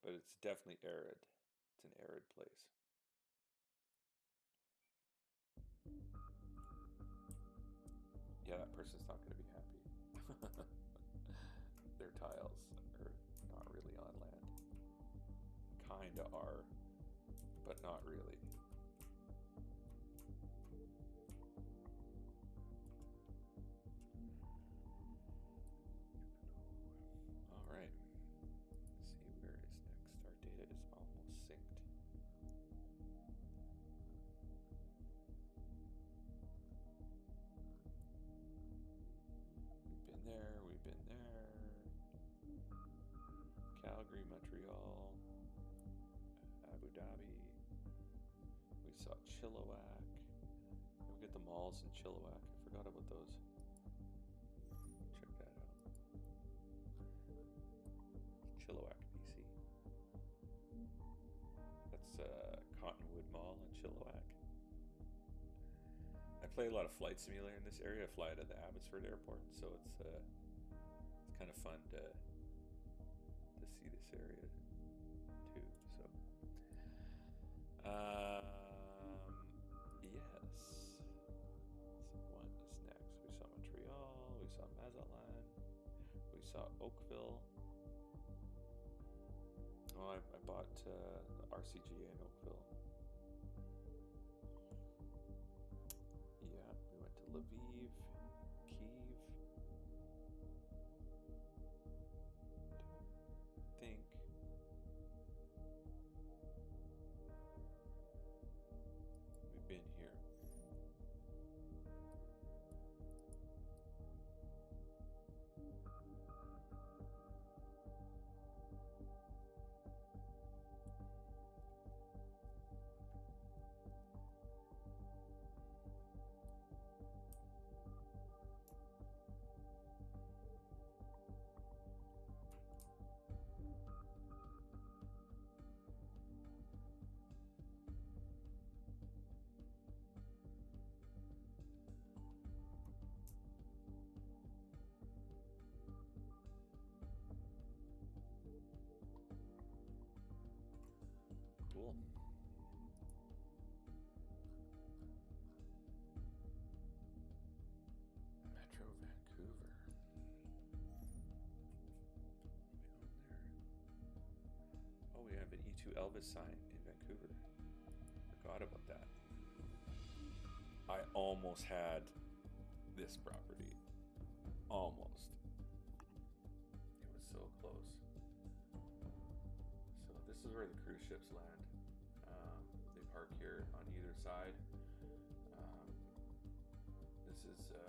But it's definitely arid. It's an arid place. Yeah, that person's not going to be happy. Their tiles are not really on land. Kinda are, but not really. Calgary, Montreal, Abu Dhabi. We saw Chilliwack. We get the malls in Chilliwack. I forgot about those. Check that out. Chilliwack, BC. That's Cottonwood Mall in Chilliwack. I play a lot of Flight Simulator in this area. I fly out of the Abbotsford Airport, so it's kind of fun to see this area too. So yes. So what is next? We saw Montreal, we saw Mazatlan, we saw Oakville. Oh, I bought the RCGA in Oakville. Yeah, we went to Lviv, Kyiv. Don't think we've been here. Cool. Metro Vancouver. Way on there. Oh, we have an E2 Elvis sign in Vancouver. Forgot about that. I almost had this property. Almost. It was so close. So this is where the cruise ships land. They park here on either side. This is the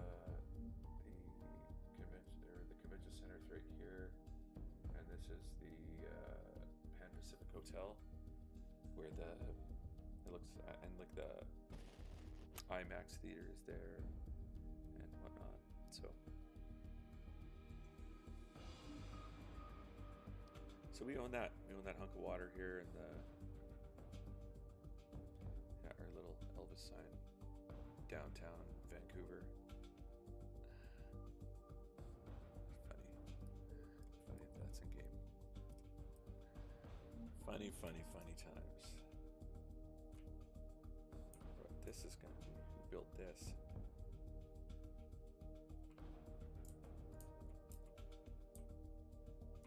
convention center is right here, and this is the Pan Pacific Hotel, where it looks and like the IMAX theater is there and whatnot. So we own that. We own that hunk of water here, and our little Elvis sign downtown Vancouver. Funny if that's in game. Funny times. But this is gonna be, who built this?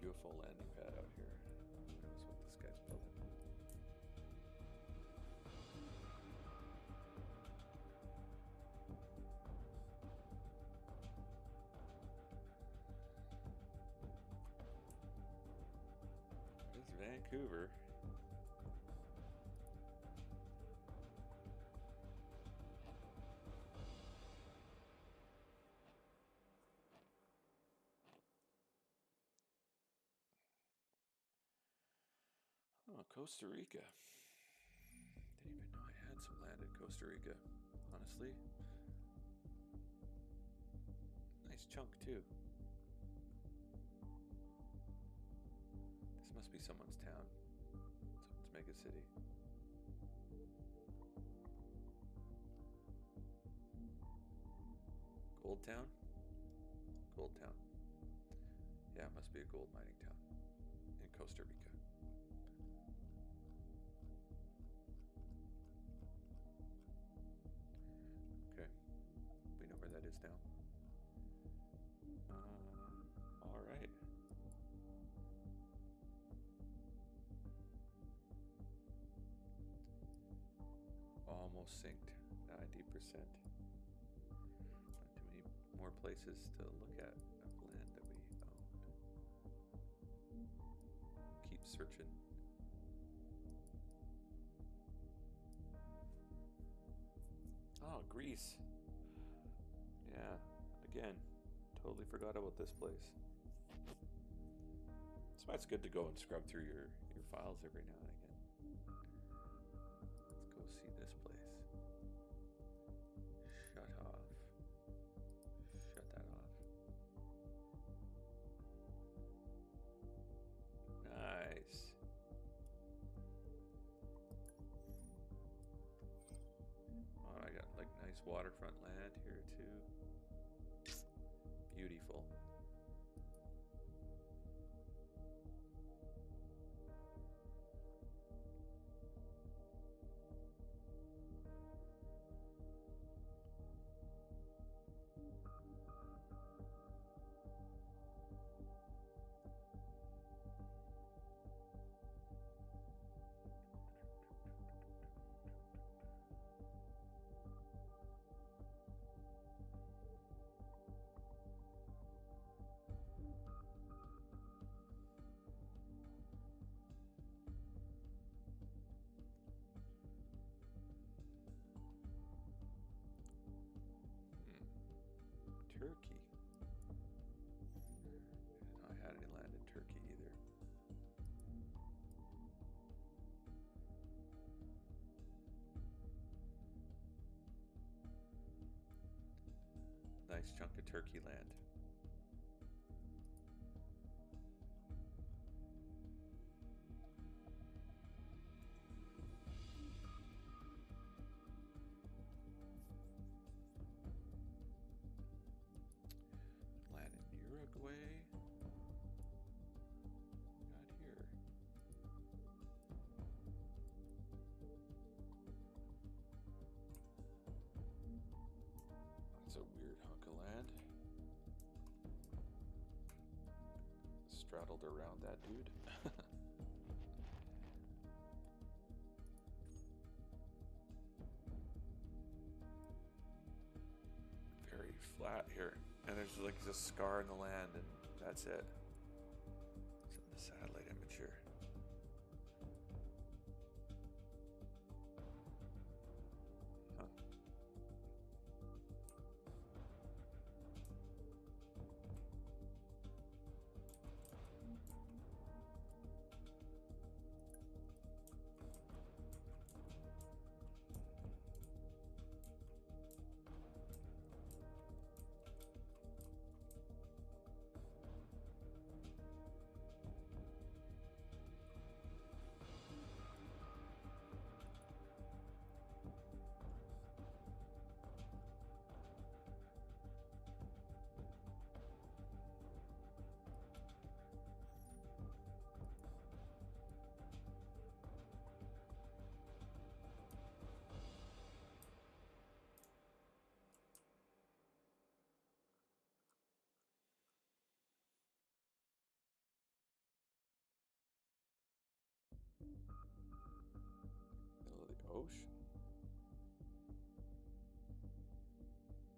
Beautiful landing pad out here. Who knows what this guy's building? It's Vancouver. Oh, Costa Rica. Didn't even know I had some land in Costa Rica, honestly. Nice chunk, too. This must be someone's town. Someone's mega city. Gold Town? Gold Town. Yeah, it must be a gold mining town in Costa Rica. Okay, we know where that is now. All right. Almost synced, 90%. Not too many more places to look at of land that we owned. Keep searching. Oh, Greece. Yeah, again, totally forgot about this place. That's why it's good to go and scrub through your files every now and again. Let's go see this place. Shut off. Shut that off. Nice. Oh, I got like nice waterfront land here too. Beautiful. Turkey. I didn't know I had any land in Turkey either. Nice chunk of Turkey land. Land in Uruguay. Got here. That's a weird hunk of land. Straddled around that dude. Very flat here. And there's like this scar in the land, and that's it. It's in the satellite image here. Huh. Middle of the ocean.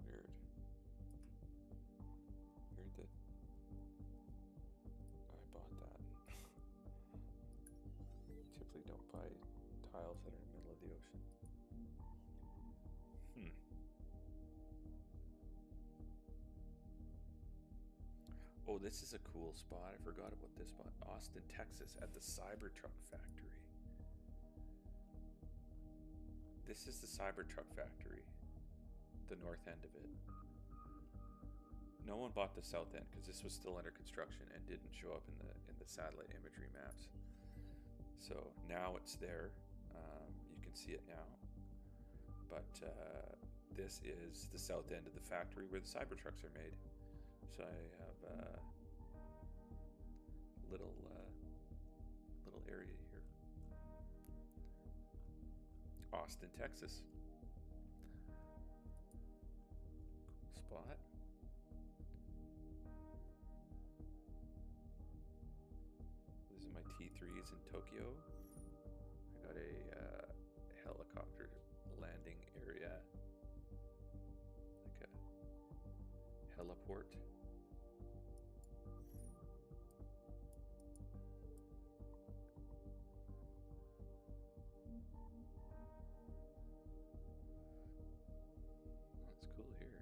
Weird. Weird that I bought that. Typically don't buy tiles that are in the middle of the ocean. Oh, this is a cool spot. I forgot about this spot. Austin, Texas, at the Cybertruck factory. This is the Cybertruck factory, the north end of it. No one bought the south end because this was still under construction and didn't show up in the satellite imagery maps. So now it's there. You can see it now. But this is the south end of the factory where the Cybertrucks are made. So I have a little area here. Austin, Texas. Cool spot. These are my T3s in Tokyo. I got a helicopter landing area, like a heliport. That's cool here.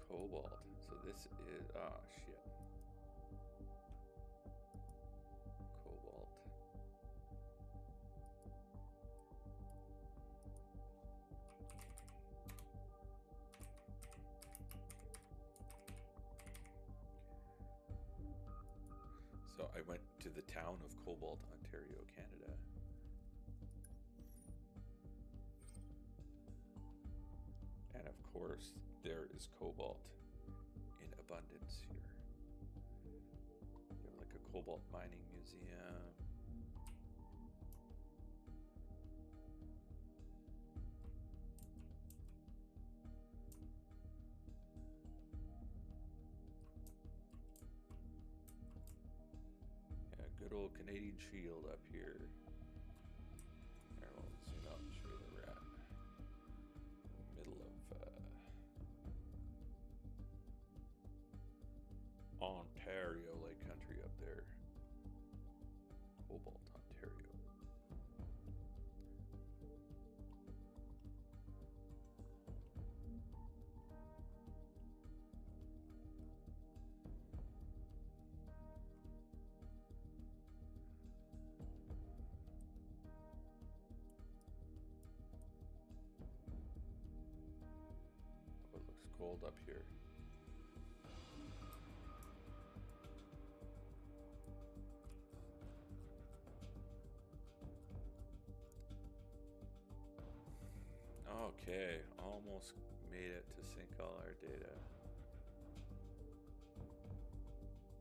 Cobalt. So this is, oh shit. Cobalt. So I went to the town of Cobalt, Ontario, Canada. And of course, there is cobalt in abundance here. You have like a cobalt mining museum. Yeah, good old Canadian Shield up here. Here, we'll zoom out and show you where we're at. Middle of Ontario, like gold up here. Okay, almost made it to sync all our data.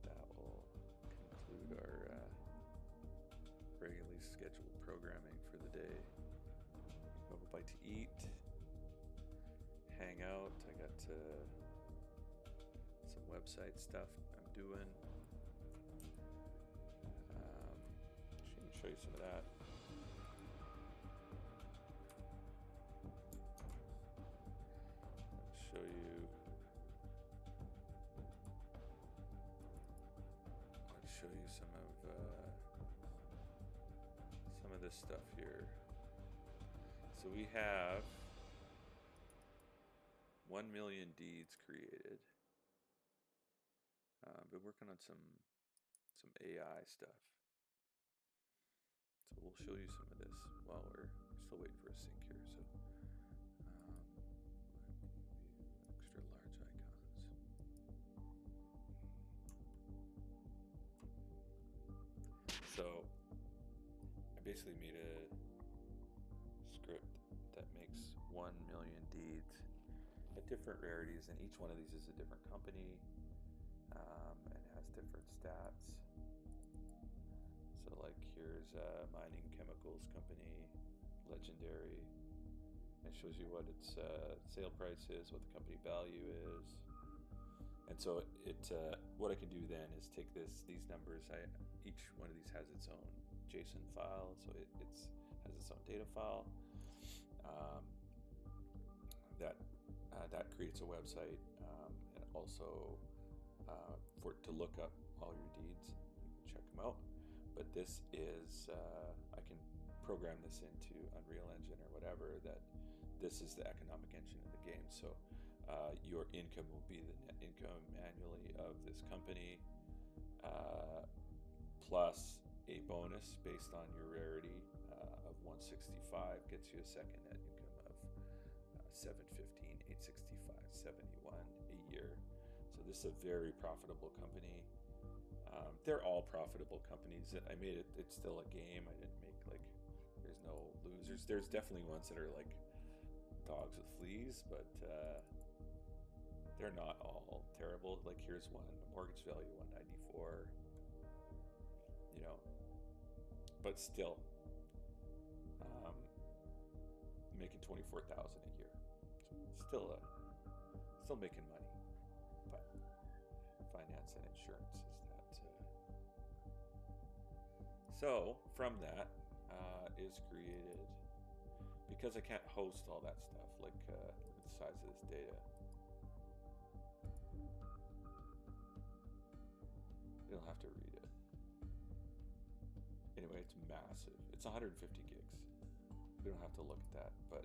That will conclude our regularly scheduled programming for the day. Have a bite to eat, hang out. I got some website stuff I'm doing. Show you some of that. Show you some of this stuff here. So we have 1 million deeds created. Been working on some AI stuff. So we'll show you some of this while we're still waiting for a sync here. So extra large icons. So I basically made a script that makes 1 million deeds at different rarities, and each one of these is a different company and has different stats. So like here's a mining chemicals company, legendary. It shows you what its sale price is, what the company value is. And so what I can do then is take these numbers. Each one of these has its own JSON file, so it has its own data file. That creates a website, and also to look up all your deeds. You can check them out. But this is I can program this into Unreal Engine or whatever. That this is the economic engine of the game. So your income will be the net income annually of this company, plus a bonus based on your rarity of 165 gets you a second net income of 715, 865, 71 a year. So this is a very profitable company. They're all profitable companies. I made it. It's still a game. I didn't make there's no losers. There's definitely ones that are like dogs with fleas, but they're not all terrible. Like here's one, mortgage value 194. But still making 24,000 a year. So still making money. But finance and insurance is that. So from that is created, because I can't host all that stuff. Look at the size of this data. You don't have to read it. Anyway, it's massive. It's 150 gigs. We don't have to look at that, but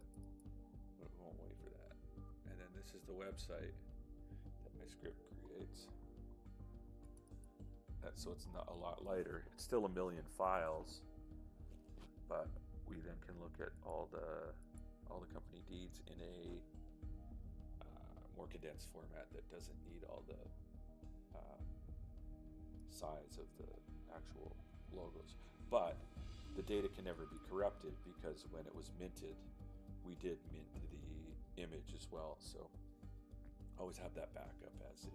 we won't wait for that. And then this is the website that my script creates. So it's not a lot lighter. It's still 1 million files, but we then can look at all the company deeds in a more condensed format that doesn't need all the size of the actual logos. But the data can never be corrupted, because when it was minted, we did mint the image as well. So always have that backup as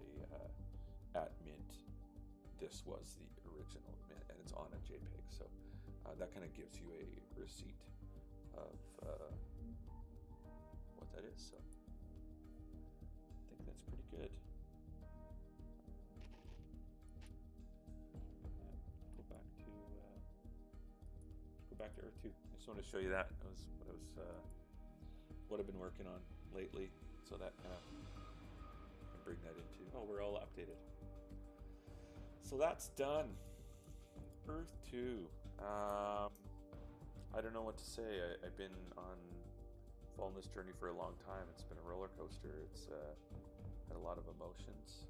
at mint. This was the original mint, and it's on a JPEG. So that kind of gives you a receipt of what that is. So I think that's pretty good. Back to Earth 2. I just wanted to show you that. That was what I've been working on lately, so that kind of can bring that into. Oh, we're all updated. So that's done. Earth 2. I don't know what to say. I've been following this journey for a long time. It's been a roller coaster. It's had a lot of emotions.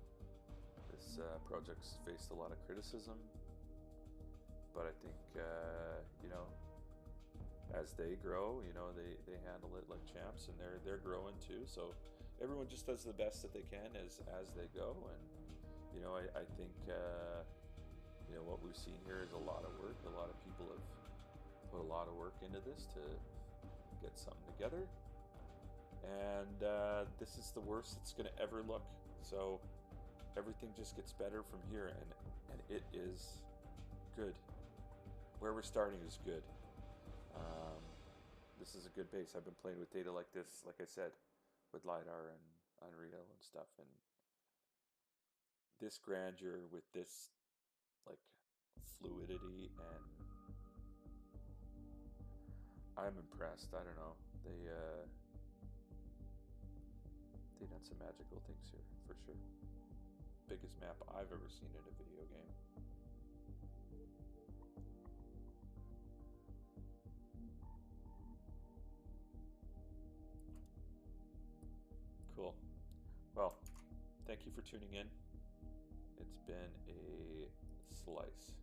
This project's faced a lot of criticism. But I think, as they grow, they handle it like champs, and they're growing too. So everyone just does the best that they can as they go. And I think what we've seen here is a lot of work. A lot of people have put a lot of work into this to get something together, and this is the worst it's going to ever look. So everything just gets better from here, and it is good. Where we're starting is good. This is a good base. I've been playing with data like this, like I said, with LiDAR and Unreal and stuff, and this grandeur with this like fluidity, and I'm impressed. I don't know. They done some magical things here for sure. Biggest map I've ever seen in a video game. Cool. Well, thank you for tuning in. It's been a slice.